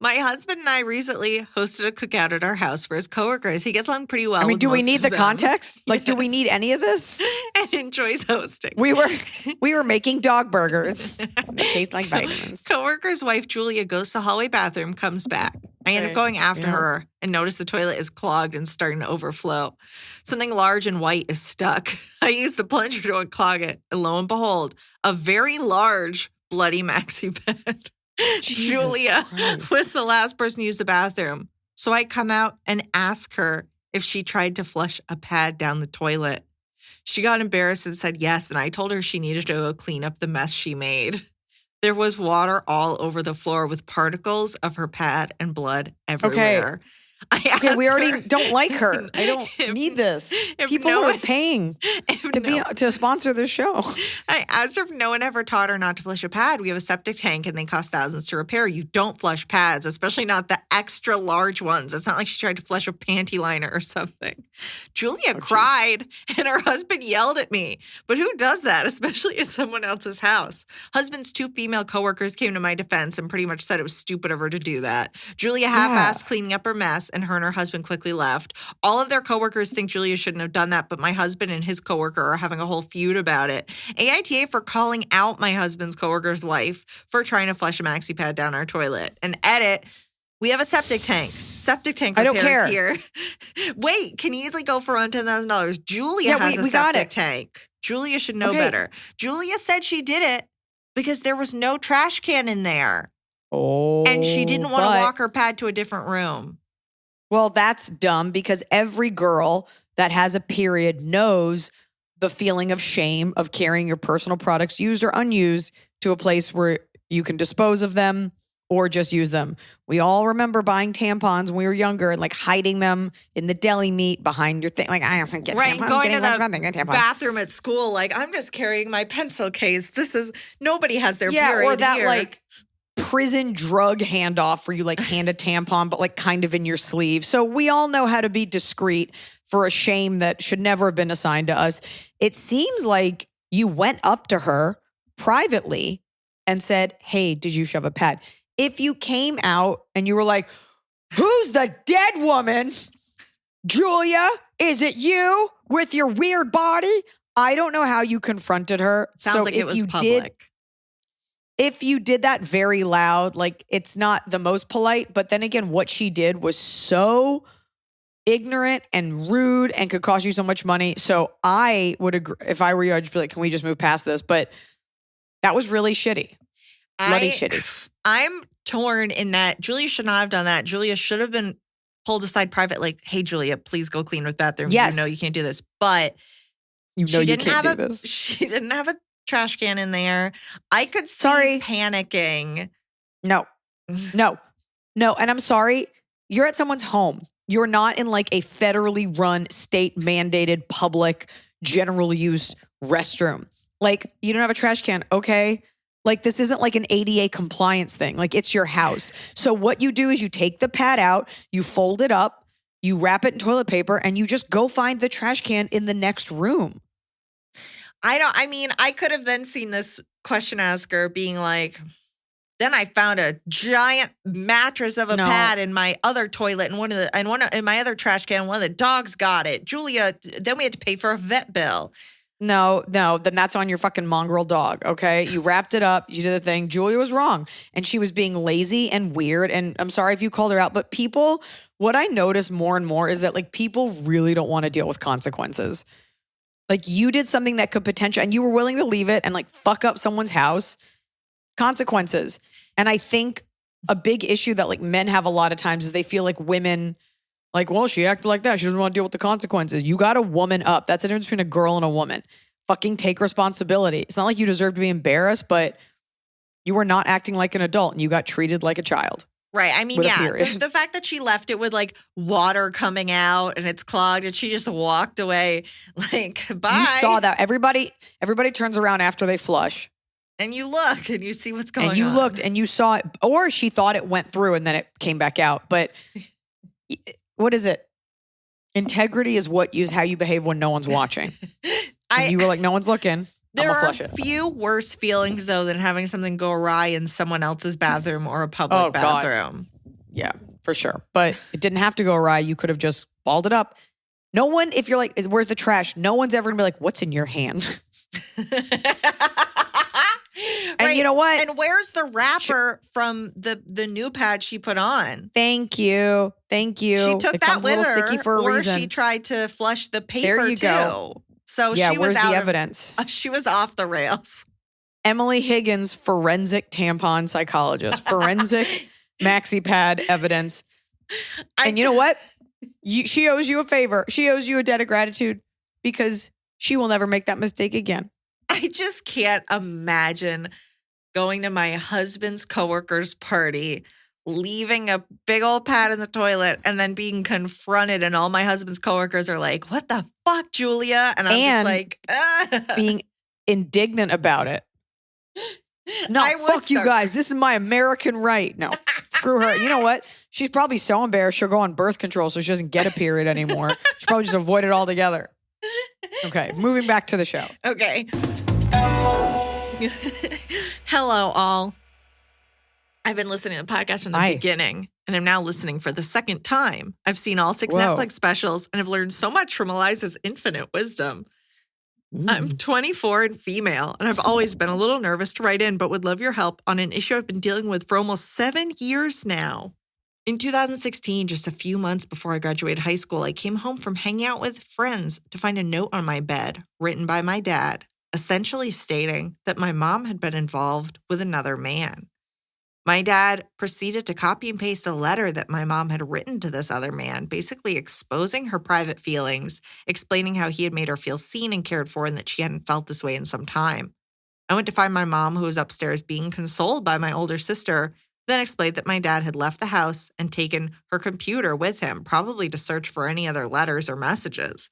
My husband and I recently hosted a cookout at our house for his coworkers. He gets along pretty well. I mean, do we need the them. context? Like, Yes. do we need any of this? And enjoys hosting. We were making dog burgers. They taste like vitamins. Coworker's wife, Julia, goes to the hallway bathroom, comes back. I end up going after her and notice the toilet is clogged and starting to overflow. Something large and white is stuck. I use the plunger to unclog it, and lo and behold, a very large bloody maxi pad. Julia was the last person to use the bathroom. So I come out and ask her if she tried to flush a pad down the toilet. She got embarrassed and said yes, and I told her she needed to go clean up the mess she made. There was water all over the floor with particles of her pad and blood everywhere. Okay, we already don't like her. I don't need this. People are paying to sponsor this show. I asked her if no one ever taught her not to flush a pad. We have a septic tank and they cost thousands to repair. You don't flush pads, especially not the extra large ones. It's not like she tried to flush a panty liner or something. Julia cried and her husband yelled at me. But who does that, especially at someone else's house? Husband's 2 female coworkers came to my defense and pretty much said it was stupid of her to do that. Julia half-assed cleaning up her mess, and her husband quickly left. All of their coworkers think Julia shouldn't have done that, but my husband and his coworker are having a whole feud about it. AITA for calling out my husband's coworker's wife for trying to flush a maxi pad down our toilet. And edit, we have a septic tank. Septic tank repairs I don't care. Here. Wait, can easily go for around $10,000. Julia has a septic tank. Julia should know better. Julia said she did it because there was no trash can in there. Oh, and she didn't want to walk her pad to a different room. Well, that's dumb because every girl that has a period knows the feeling of shame of carrying your personal products, used or unused, to a place where you can dispose of them or just use them. We all remember buying tampons when we were younger and like hiding them in the deli meat behind your thing. Like, I don't get Right, tampons. going to Getting the bathroom at school, like, I'm just carrying my pencil case. Nobody has their period or that here. like prison drug handoff where you like hand a tampon, but like kind of in your sleeve. So we all know how to be discreet for a shame that should never have been assigned to us. It seems like you went up to her privately and said, hey, did you shove a pad? If you came out and you were like, who's the dead woman? Julia, is it you with your weird body? I don't know how you confronted her. Sounds like it was public. If you did that very loud, like it's not the most polite, but then again, what she did was so ignorant and rude and could cost you so much money. So I would agree. If I were you, I'd just be like, can we just move past this? But that was really shitty. Bloody shitty. I'm torn in that Julia should not have done that. Julia should have been pulled aside private, like, hey, Julia, please go clean with bathrooms. Yes. You know you can't do this. But you can't do this. She didn't have a trash can in there. I could see panicking. No. And I'm sorry. You're at someone's home. You're not in like a federally run, state mandated, public, general use restroom. Like, you don't have a trash can. Okay. Like, this isn't like an ADA compliance thing. Like, it's your house. So what you do is you take the pad out, you fold it up, you wrap it in toilet paper, and you just go find the trash can in the next room. I could have then seen this question asker being like, then I found a giant mattress of a pad in my other toilet and in my other trash can. One of the dogs got it. Julia, then we had to pay for a vet bill. No, then that's on your fucking mongrel dog, okay? You wrapped it up, you did the thing. Julia was wrong, and she was being lazy and weird, and I'm sorry if you called her out, but people, what I notice more and more is that, like, people really don't want to deal with consequences. Like, you did something that could potentially, and you were willing to leave it and, like, fuck up someone's house. Consequences. And I think a big issue that, like, men have a lot of times is they feel like women, like, well, she acted like that. She doesn't want to deal with the consequences. You got to woman up. That's the difference between a girl and a woman. Fucking take responsibility. It's not like you deserve to be embarrassed, but you were not acting like an adult and you got treated like a child. Right. I mean, yeah, the fact that she left it with like water coming out and it's clogged and she just walked away, like, bye. You saw that. Everybody turns around after they flush. And you look and you see what's going on. And you looked and you saw it, or she thought it went through and then it came back out. But what is it? Integrity is how you behave when no one's watching. And you were like, no one's looking. There are flush it. few worse feelings, though, than having something go awry in someone else's bathroom or a public bathroom. God. Yeah, for sure. But it didn't have to go awry. You could have just balled it up. No one, if you're like, where's the trash? No one's ever going to be like, what's in your hand? And you know what? And where's the wrapper from the new pad she put on? Thank you. She took that with her, sticky for a reason. She tried to flush the paper there you too. Go. So yeah, she was where's the evidence? She was off the rails. Emily Higgins, forensic tampon psychologist, forensic maxi pad evidence. And you know what? She owes you a favor. She owes you a debt of gratitude because she will never make that mistake again. I just can't imagine going to my husband's coworker's party, leaving a big old pad in the toilet, and then being confronted, and all my husband's coworkers are like, "What the fuck, Julia?" And I'm just like, being indignant about it. No, fuck you guys. This is my American right. No, screw her. You know what? She's probably so embarrassed she'll go on birth control so she doesn't get a period anymore. She'll probably just avoid it altogether. Okay, moving back to the show. Okay. Hello, all. I've been listening to the podcast from the beginning, and I'm now listening for the second time. I've seen all 6 Netflix specials, and I've learned so much from Iliza's infinite wisdom. I'm 24 and female, and I've always been a little nervous to write in, but would love your help on an issue I've been dealing with for almost 7 years now. In 2016, just a few months before I graduated high school, I came home from hanging out with friends to find a note on my bed written by my dad, essentially stating that my mom had been involved with another man. My dad proceeded to copy and paste a letter that my mom had written to this other man, basically exposing her private feelings, explaining how he had made her feel seen and cared for and that she hadn't felt this way in some time. I went to find my mom, who was upstairs being consoled by my older sister, Then explained that my dad had left the house and taken her computer with him, probably to search for any other letters or messages.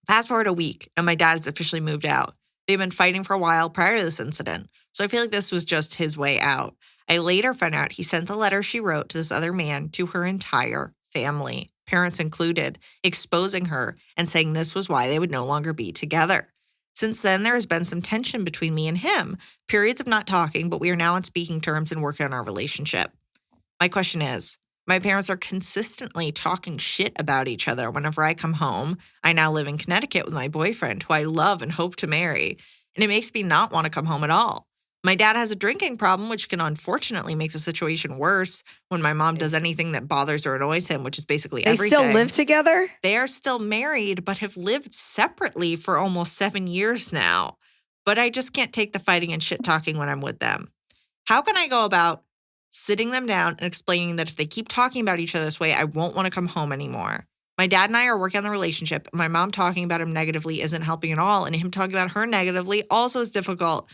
Fast forward a week, and my dad has officially moved out. They've been fighting for a while prior to this incident, so I feel like this was just his way out. I later found out he sent the letter she wrote to this other man to her entire family, parents included, exposing her and saying this was why they would no longer be together. Since then, there has been some tension between me and him, periods of not talking, but we are now on speaking terms and working on our relationship. My question is, my parents are consistently talking shit about each other whenever I come home. I now live in Connecticut with my boyfriend, who I love and hope to marry, and it makes me not want to come home at all. My dad has a drinking problem, which can unfortunately make the situation worse when my mom does anything that bothers or annoys him, which is basically everything. They still live together? They are still married, but have lived separately for almost 7 years now. But I just can't take the fighting and shit talking when I'm with them. How can I go about sitting them down and explaining that if they keep talking about each other this way, I won't want to come home anymore? My dad and I are working on the relationship. My mom talking about him negatively isn't helping at all, and him talking about her negatively also is difficult.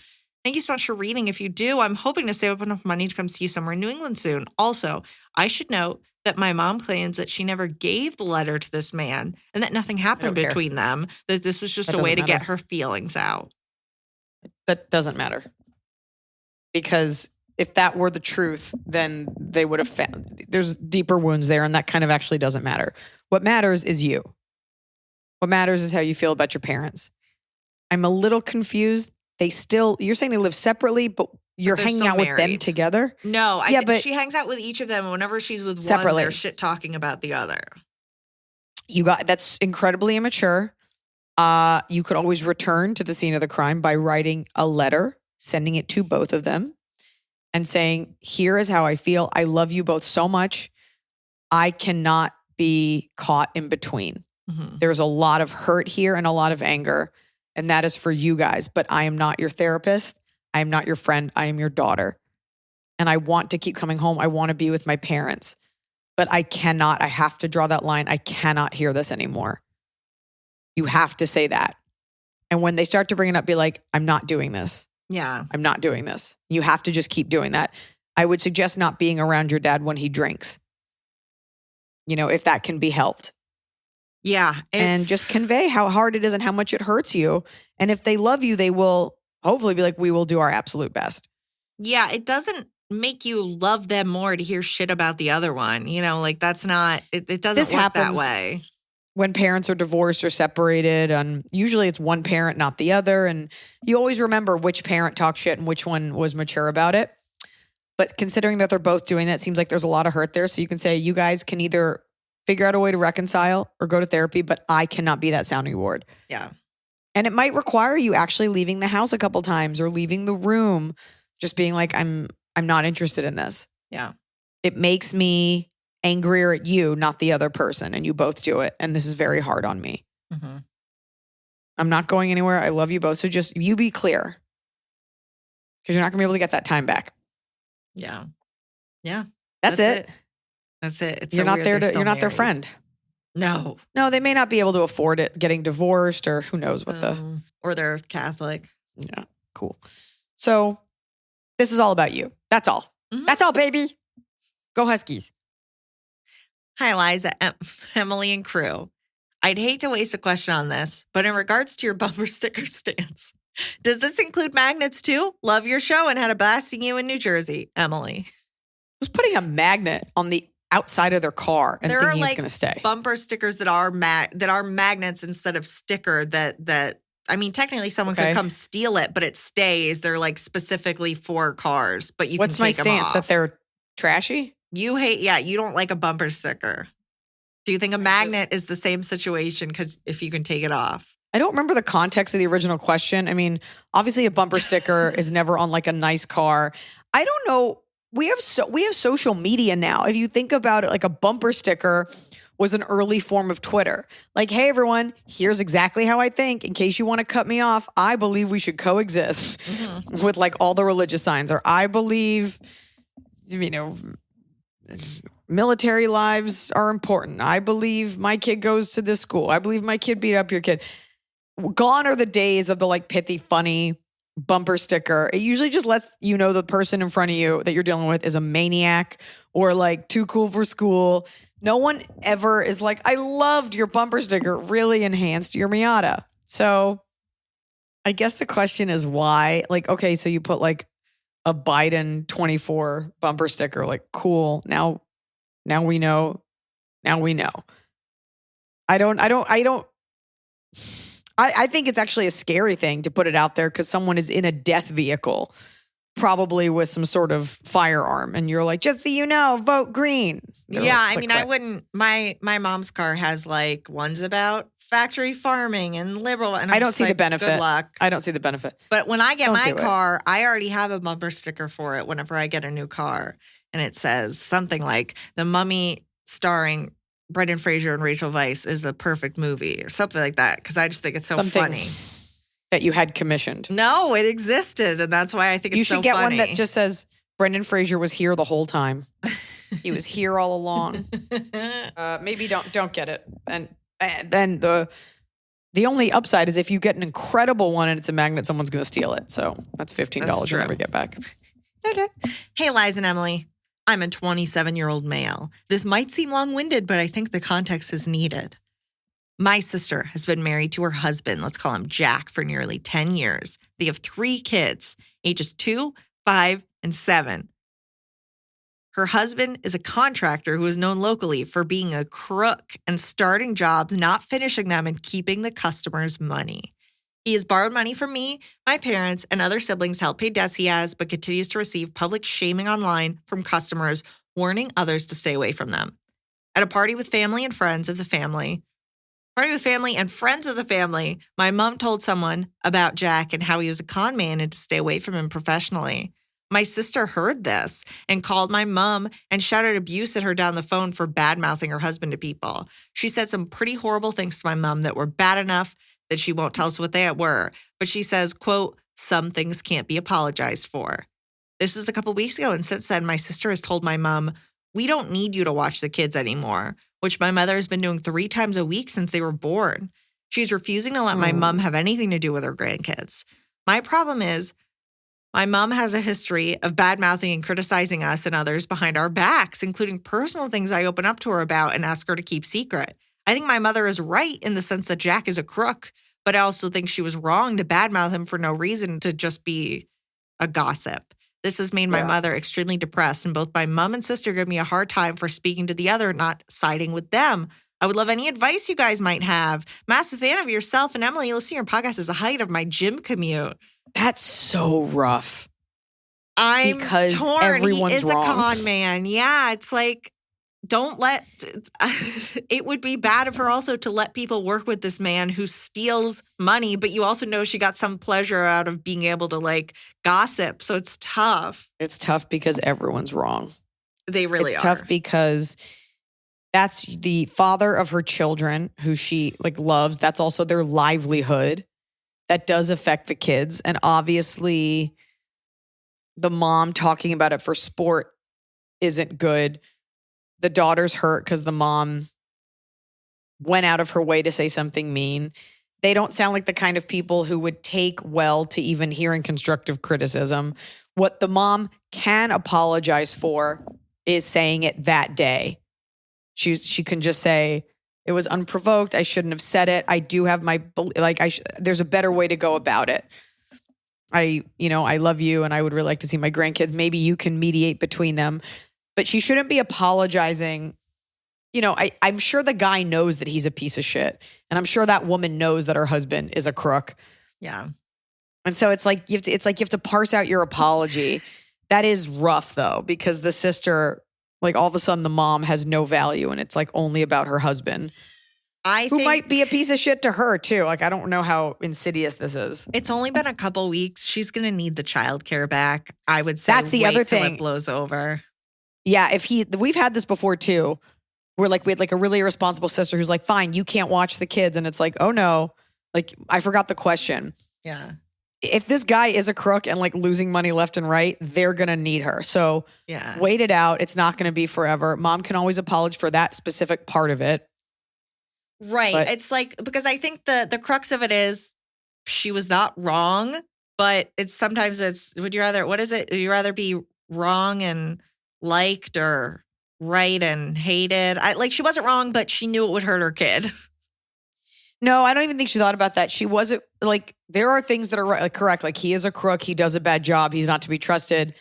Thank you so much for reading. If you do, I'm hoping to save up enough money to come see you somewhere in New England soon. Also, I should note that my mom claims that she never gave the letter to this man and that nothing happened between them, that this was just a way to get her feelings out. That doesn't matter. Because if that were the truth, then they would have found there's deeper wounds there, and that kind of actually doesn't matter. What matters is you. What matters is how you feel about your parents. I'm a little confused. You're saying they live separately, but you're hanging out with them together? No, but she hangs out with each of them. And whenever she's with one, they're shit talking about the other. That's incredibly immature. You could always return to the scene of the crime by writing a letter, sending it to both of them, and saying, here is how I feel. I love you both so much. I cannot be caught in between. Mm-hmm. There's a lot of hurt here and a lot of anger. And that is for you guys. But I am not your therapist. I am not your friend. I am your daughter. And I want to keep coming home. I want to be with my parents. But I cannot. I have to draw that line. I cannot hear this anymore. You have to say that. And when they start to bring it up, be like, I'm not doing this. Yeah. I'm not doing this. You have to just keep doing that. I would suggest not being around your dad when he drinks. If that can be helped. Yeah. And just convey how hard it is and how much it hurts you. And if they love you, they will hopefully be like, we will do our absolute best. Yeah. It doesn't make you love them more to hear shit about the other one. That's not, it doesn't work that way. When parents are divorced or separated, and usually it's one parent, not the other. And you always remember which parent talked shit and which one was mature about it. But considering that they're both doing that, it seems like there's a lot of hurt there. So you can say, you guys can either figure out a way to reconcile or go to therapy, but I cannot be that sounding board. Yeah. And it might require you actually leaving the house a couple times or leaving the room, just being like, I'm not interested in this. Yeah. It makes me angrier at you, not the other person. And you both do it. And this is very hard on me. Mm-hmm. I'm not going anywhere. I love you both. So just you be clear. Because you're not going to be able to get that time back. Yeah. Yeah. That's it. That's it. You're not there you're not their friend. No. No, they may not be able to afford it, getting divorced, or who knows what or they're Catholic. Yeah. Cool. So this is all about you. That's all. Mm-hmm. That's all, baby. Go Huskies. Hi, Iliza, Emily, and crew. I'd hate to waste a question on this, but in regards to your bumper sticker stance, does this include magnets too? Love your show and had a blast seeing you in New Jersey, Emily. Who's putting a magnet on the outside of their car and thinking it's going to stay? Bumper stickers that are magnets instead of sticker that I mean, technically someone could come steal it, but it stays. They're specifically for cars, but you What's can take them off. What's my stance? That they're trashy? You don't like a bumper sticker. Do you think a magnet is the same situation because if you can take it off? I don't remember the context of the original question. I mean, obviously a bumper sticker is never on a nice car. I don't know. We have social media now. If you think about it, a bumper sticker was an early form of Twitter. Hey, everyone, here's exactly how I think. In case you want to cut me off, I believe we should coexist with all the religious signs. Or I believe, military lives are important. I believe my kid goes to this school. I believe my kid beat up your kid. Gone are the days of the pithy, funny bumper sticker, it usually just lets you know the person in front of you that you're dealing with is a maniac or like too cool for school. No one ever is like, I loved your bumper sticker, really enhanced your Miata. So I guess the question is why? Like, okay, so you put like a Biden 24 bumper sticker, like, cool. Now we know. Now we know. I think it's actually a scary thing to put it out there because someone is in a death vehicle, probably with some sort of firearm. And you're like, just so you know, vote green. They're Yeah, like, I click, mean, click. I wouldn't. My mom's car has like ones about factory farming and liberal. And I I'm don't just see the like, benefit. Good luck. I don't see the benefit. But when I get Don't my do it. car, I already have a bumper sticker for it whenever I get a new car. And it says something like The Mummy starring Brendan Fraser and Rachel Weisz is a perfect movie or something like that. Because I just think it's so Something funny. that you had commissioned. No, it existed. And that's why I think it's You so should get funny. one that just says Brendan Fraser was here the whole time. He was here all along. Maybe don't get it. And then the only upside is if you get an incredible one and it's a magnet, someone's going to steal it. So that's $15 That's you'll never true. get back. Okay. Hey, Liza and Emily. I'm a 27-year-old male. This might seem long-winded, but I think the context is needed. My sister has been married to her husband, let's call him Jack, for nearly 10 years. They have 3 kids, ages 2, 5, and 7. Her husband is a contractor who is known locally for being a crook and starting jobs, not finishing them, and keeping the customers' money. He has borrowed money from me, my parents, and other siblings to help pay debts he has, but continues to receive public shaming online from customers, warning others to stay away from them. At a party with family and friends of the family, my mom told someone about Jack and how he was a con man and to stay away from him professionally. My sister heard this and called my mom and shouted abuse at her down the phone for bad-mouthing her husband to people. She said some pretty horrible things to my mom that were bad enough that she won't tell us what they were. But she says, quote, some things can't be apologized for. This was a couple weeks ago, and since then, my sister has told my mom, we don't need you to watch the kids anymore, which my mother has been doing 3 times a week since they were born. She's refusing to let my mom have anything to do with her grandkids. My problem is, my mom has a history of bad-mouthing and criticizing us and others behind our backs, including personal things I open up to her about and ask her to keep secret. I think my mother is right in the sense that Jack is a crook, but I also think she was wrong to badmouth him for no reason, to just be a gossip. This has made my mother extremely depressed, and both my mom and sister give me a hard time for speaking to the other, not siding with them. I would love any advice you guys might have. Massive fan of yourself and Emily. Listening to your podcast is the height of my gym commute. That's so rough. I'm Because torn. everyone's He is wrong. a con man. Yeah, it's like, don't let, it would be bad of her also to let people work with this man who steals money, but you also know she got some pleasure out of being able to like gossip. So it's tough. It's tough because everyone's wrong. They really It's are. tough because that's the father of her children who she like loves. That's also their livelihood. That does affect the kids. And obviously the mom talking about it for sport isn't good. The daughter's hurt because the mom went out of her way to say something mean. They don't sound like the kind of people who would take well to even hearing constructive criticism. What the mom can apologize for is saying it that day. She can just say, it was unprovoked. I shouldn't have said it. I do have my, there's a better way to go about it. I love you and I would really like to see my grandkids. Maybe you can mediate between them. But she shouldn't be apologizing. I'm sure the guy knows that he's a piece of shit. And I'm sure that woman knows that her husband is a crook. Yeah. And so it's like you have to parse out your apology. That is rough though, because the sister, like all of a sudden the mom has no value and it's like only about her husband. Who might be a piece of shit to her too. Like I don't know how insidious this is. It's only been a couple weeks. She's going to need the childcare back. I would say That's the other till thing. it blows over. Yeah, we've had this before too. Where like we had like a really irresponsible sister who's like, fine, you can't watch the kids. And it's like, oh no, like I forgot the question. Yeah. If this guy is a crook and like losing money left and right, they're going to need her. So Yeah. wait it out. It's not going to be forever. Mom can always apologize for that specific part of it. Right. But- It's like, because I think the crux of it is she was not wrong, But would you rather, what is it? Would you rather be wrong and liked or right and hated? She wasn't wrong, but she knew it would hurt her kid. No, I don't even think she thought about that. She wasn't there are things that are correct. Like he is a crook. He does a bad job. He's not to be trusted,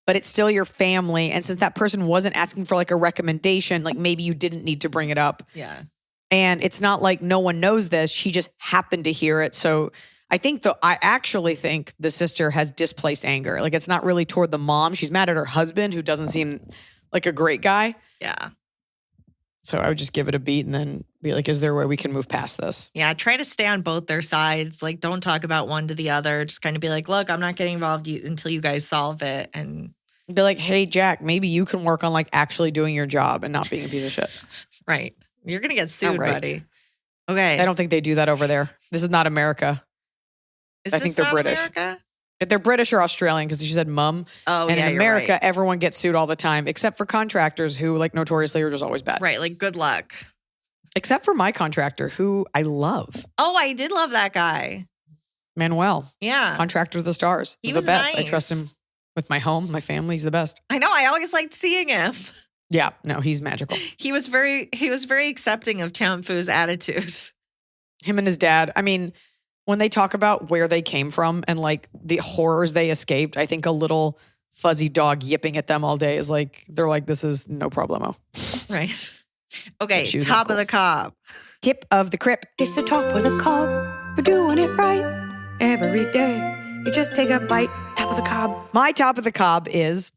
but it's still your family. And since that person wasn't asking for a recommendation, maybe you didn't need to bring it up. Yeah. And it's not like no one knows this. She just happened to hear it. So I actually think the sister has displaced anger. It's not really toward the mom. She's mad at her husband, who doesn't seem like a great guy. Yeah. So I would just give it a beat and then be like, is there a way we can move past this? Yeah, try to stay on both their sides. Don't talk about one to the other. Just kind of be like, look, I'm not getting involved until you guys solve it. And be like, hey, Jack, maybe you can work on actually doing your job and not being a piece of shit. Right. You're going to get sued, right. buddy. Okay. I don't think they do that over there. This is not America. I think they're British. America? They're British or Australian because she said mum. Oh, and yeah, in America, right. everyone gets sued all the time, except for contractors who notoriously are just always bad. Right. Good luck. Except for my contractor, who I love. Oh, I did love that guy. Manuel. Yeah. Contractor of the stars. He the was best. nice. I trust him with my home, my family. He's the best. I know. I always liked seeing him. Yeah. No, he's magical. He was very accepting of Chamfu's attitude. Him and his dad. I mean, when they talk about where they came from and the horrors they escaped, I think a little fuzzy dog yipping at them all day is they're like, this is no problemo. Right. Okay, She was top not of the cob. Tip of the crib. It's the top of the cob. We're doing it right every day. You just take a bite. Top of the cob. My top of the cob is,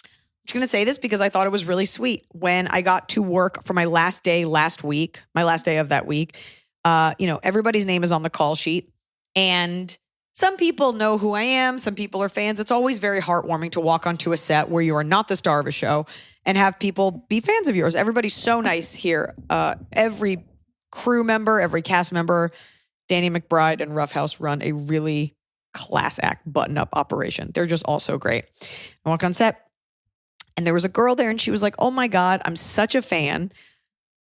I'm just going to say this because I thought it was really sweet. When I got to work for my last day of that week, everybody's name is on the call sheet. And some people know who I am. Some people are fans. It's always very heartwarming to walk onto a set where you are not the star of a show and have people be fans of yours. Everybody's so nice here. Every crew member, every cast member, Danny McBride and Roughhouse run a really class act button-up operation. They're just all so great. I walk on set and there was a girl there and she was like, oh my God, I'm such a fan.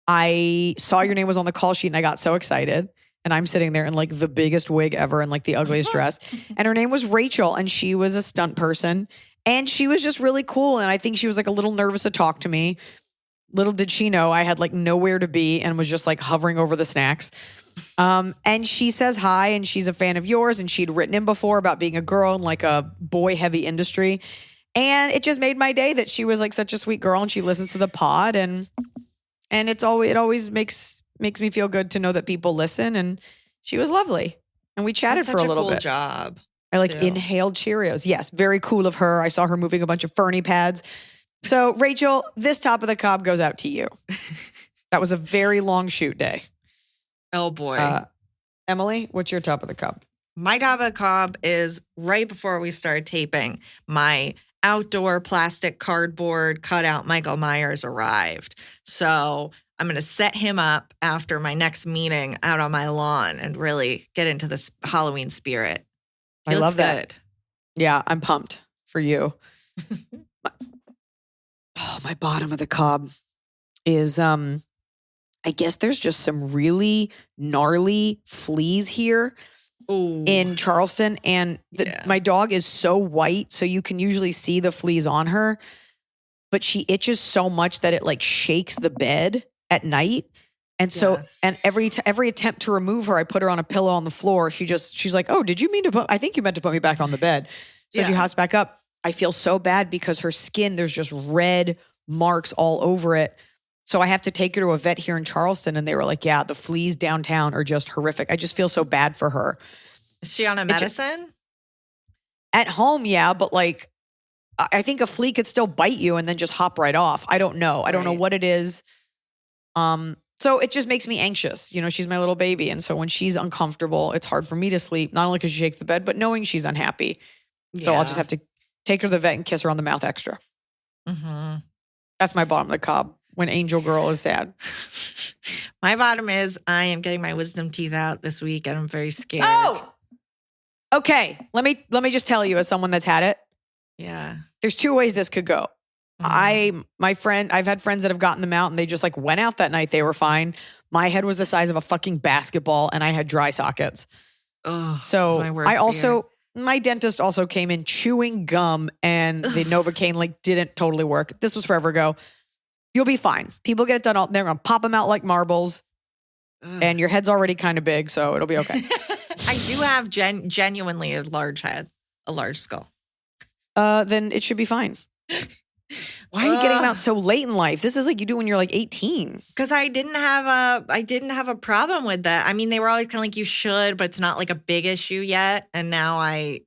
I saw your name was on the call sheet and I got so excited. And I'm sitting there in the biggest wig ever and the ugliest dress. And her name was Rachel and she was a stunt person. And she was just really cool. And I think she was a little nervous to talk to me. Little did she know I had nowhere to be and was just hovering over the snacks. And she says hi and she's a fan of yours. And she'd written in before about being a girl in a boy heavy industry. And it just made my day that she was such a sweet girl and she listens to the pod. And it always makes me feel good to know that people listen. And she was lovely. And we chatted for a little bit. Job. I too. inhaled Cheerios. Yes, very cool of her. I saw her moving a bunch of Fernie pads. So, Rachel, this top of the cob goes out to you. That was a very long shoot day. Oh, boy. Emily, what's your top of the cob? My top of the cob is right before we started taping. My outdoor plastic cardboard cutout Michael Myers arrived. So I'm going to set him up after my next meeting out on my lawn and really get into this Halloween spirit. I love that. Yeah, I'm pumped for you. My bottom of the cob is, I guess there's just some really gnarly fleas here in Charleston. And my dog is so white, so you can usually see the fleas on her. But she itches so much that it shakes the bed at night. And so, and every attempt to remove her, I put her on a pillow on the floor. She's like, oh, did you mean to I think you meant to put me back on the bed. So she hops back up. I feel so bad because her skin, there's just red marks all over it. So I have to take her to a vet here in Charleston. And they were like, yeah, the fleas downtown are just horrific. I just feel so bad for her. Is she on a medicine? At home, yeah. But I think a flea could still bite you and then just hop right off. I don't know. I don't know what it is. So it just makes me anxious. She's my little baby. And so when she's uncomfortable, it's hard for me to sleep, not only because she shakes the bed, but knowing she's unhappy. So I'll just have to take her to the vet and kiss her on the mouth extra. Mm-hmm. That's my bottom of the cob when Angel Girl is sad. My bottom is I am getting my wisdom teeth out this week and I'm very scared. Oh, okay. Let me just tell you as someone that's had it. Yeah. There's two ways this could go. I've had friends that have gotten them out and they just went out that night. They were fine. My head was the size of a fucking basketball and I had dry sockets. Oh, so that's my worst I also, fear. My dentist also came in chewing gum and the Novocaine didn't totally work. This was forever ago. You'll be fine. People get it done. They're going to pop them out like marbles. And your head's already kind of big, so it'll be okay. I do have genuinely a large head, a large skull. Then it should be fine. Why are you getting them out so late in life? This is like you do when you're 18. Because I didn't have a problem with that. I mean, they were always kind of like, you should, but it's not like a big issue yet. And now is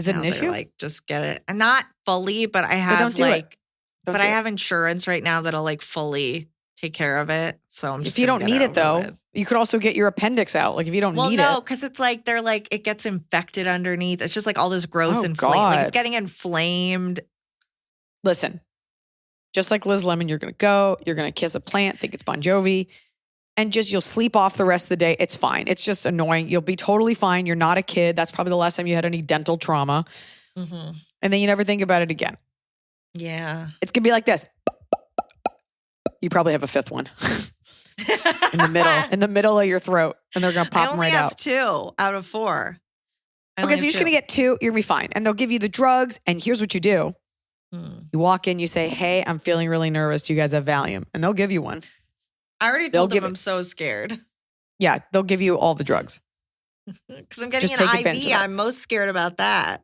it an issue? Just get it. And not fully, but I have I have insurance right now that'll fully take care of it. So I'm just. If you don't need it though, you could also get your appendix out. If you don't need it. Well, no, because it's they're it gets infected underneath. It's just all this gross inflamed. It's getting inflamed. Listen, just like Liz Lemon, you're going to kiss a plant, think it's Bon Jovi, and you'll sleep off the rest of the day. It's fine. It's just annoying. You'll be totally fine. You're not a kid. That's probably the last time you had any dental trauma. Mm-hmm. And then you never think about it again. Yeah. It's going to be like this. You probably have a fifth one in the middle of your throat, and they're going to pop them right out. I only have 2 out of 4. Okay, so you're just going to get 2. You're going to be fine. And they'll give you the drugs, and here's what you do. You walk in, you say, hey, I'm feeling really nervous. Do you guys have Valium? And they'll give you one. I already told them I'm so scared. Yeah, they'll give you all the drugs. Because I'm getting an IV. I'm most scared about that.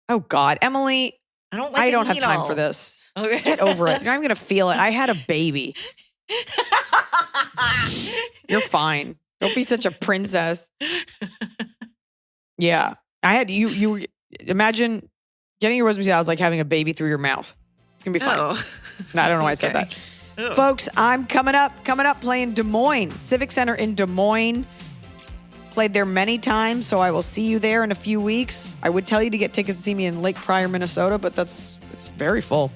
Oh, God. Emily, I don't have time for this. Okay. Get over it. You're not even going to feel it. I had a baby. You're fine. Don't be such a princess. Yeah. I had you imagine getting your wisdom teeth out is like having a baby through your mouth. It's going to be fine. No, I don't know why I said that. Oh. Folks, I'm coming up playing Des Moines, Civic Center in Des Moines. Played there many times, so I will see you there in a few weeks. I would tell you to get tickets to see me in Lake Pryor, Minnesota, but it's very full.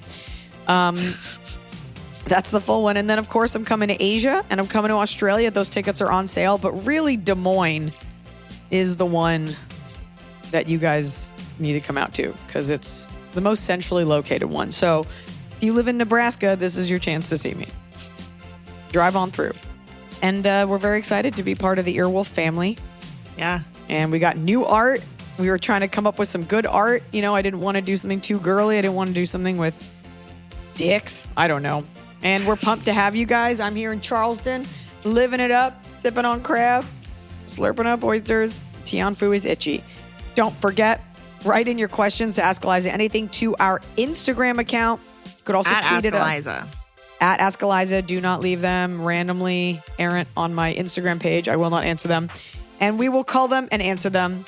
That's the full one. And then, of course, I'm coming to Asia and I'm coming to Australia. Those tickets are on sale, but really Des Moines is the one that you guys need to come out to because it's the most centrally located one. So if you live in Nebraska, this is your chance to see me. Drive on through. And we're very excited to be part of the Earwolf family. Yeah. And we got new art. We were trying to come up with some good art. I didn't want to do something too girly. I didn't want to do something with dicks. I don't know. And we're pumped to have you guys. I'm here in Charleston, living it up, sipping on crab, slurping up oysters. Tianfu is itchy. Don't forget, write in your questions to Ask Iliza anything to our Instagram account. You could also tweet at us. At Ask Iliza. Do not leave them randomly errant on my Instagram page. I will not answer them. And we will call them and answer them.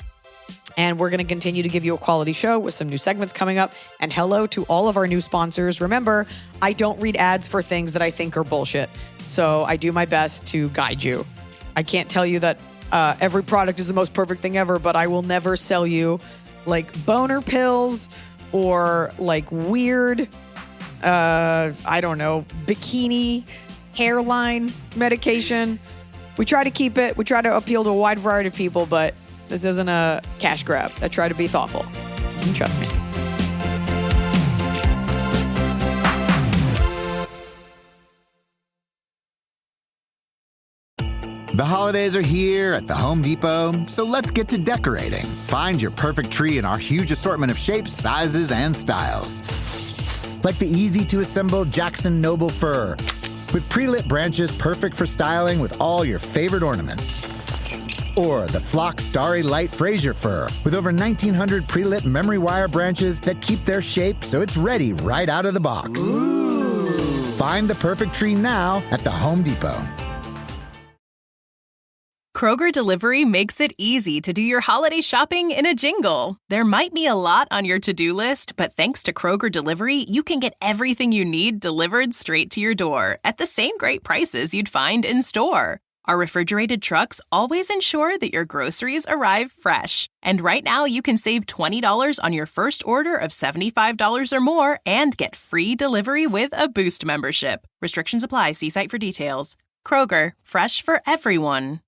And we're going to continue to give you a quality show with some new segments coming up. And hello to all of our new sponsors. Remember, I don't read ads for things that I think are bullshit. So I do my best to guide you. I can't tell you that every product is the most perfect thing ever, but I will never sell you boner pills or weird, I don't know, bikini hairline medication. We try to appeal to a wide variety of people, but this isn't a cash grab. I try to be thoughtful. You can trust me. The holidays are here at the Home Depot, so let's get to decorating. Find your perfect tree in our huge assortment of shapes, sizes, and styles. Like the easy-to-assemble Jackson Noble Fir, with pre-lit branches perfect for styling with all your favorite ornaments. Or the Flock Starry Light Fraser Fir, with over 1,900 pre-lit memory wire branches that keep their shape so it's ready right out of the box. Ooh. Find the perfect tree now at the Home Depot. Kroger Delivery makes it easy to do your holiday shopping in a jingle. There might be a lot on your to-do list, but thanks to Kroger Delivery, you can get everything you need delivered straight to your door at the same great prices you'd find in store. Our refrigerated trucks always ensure that your groceries arrive fresh. And right now, you can save $20 on your first order of $75 or more and get free delivery with a Boost membership. Restrictions apply. See site for details. Kroger, fresh for everyone.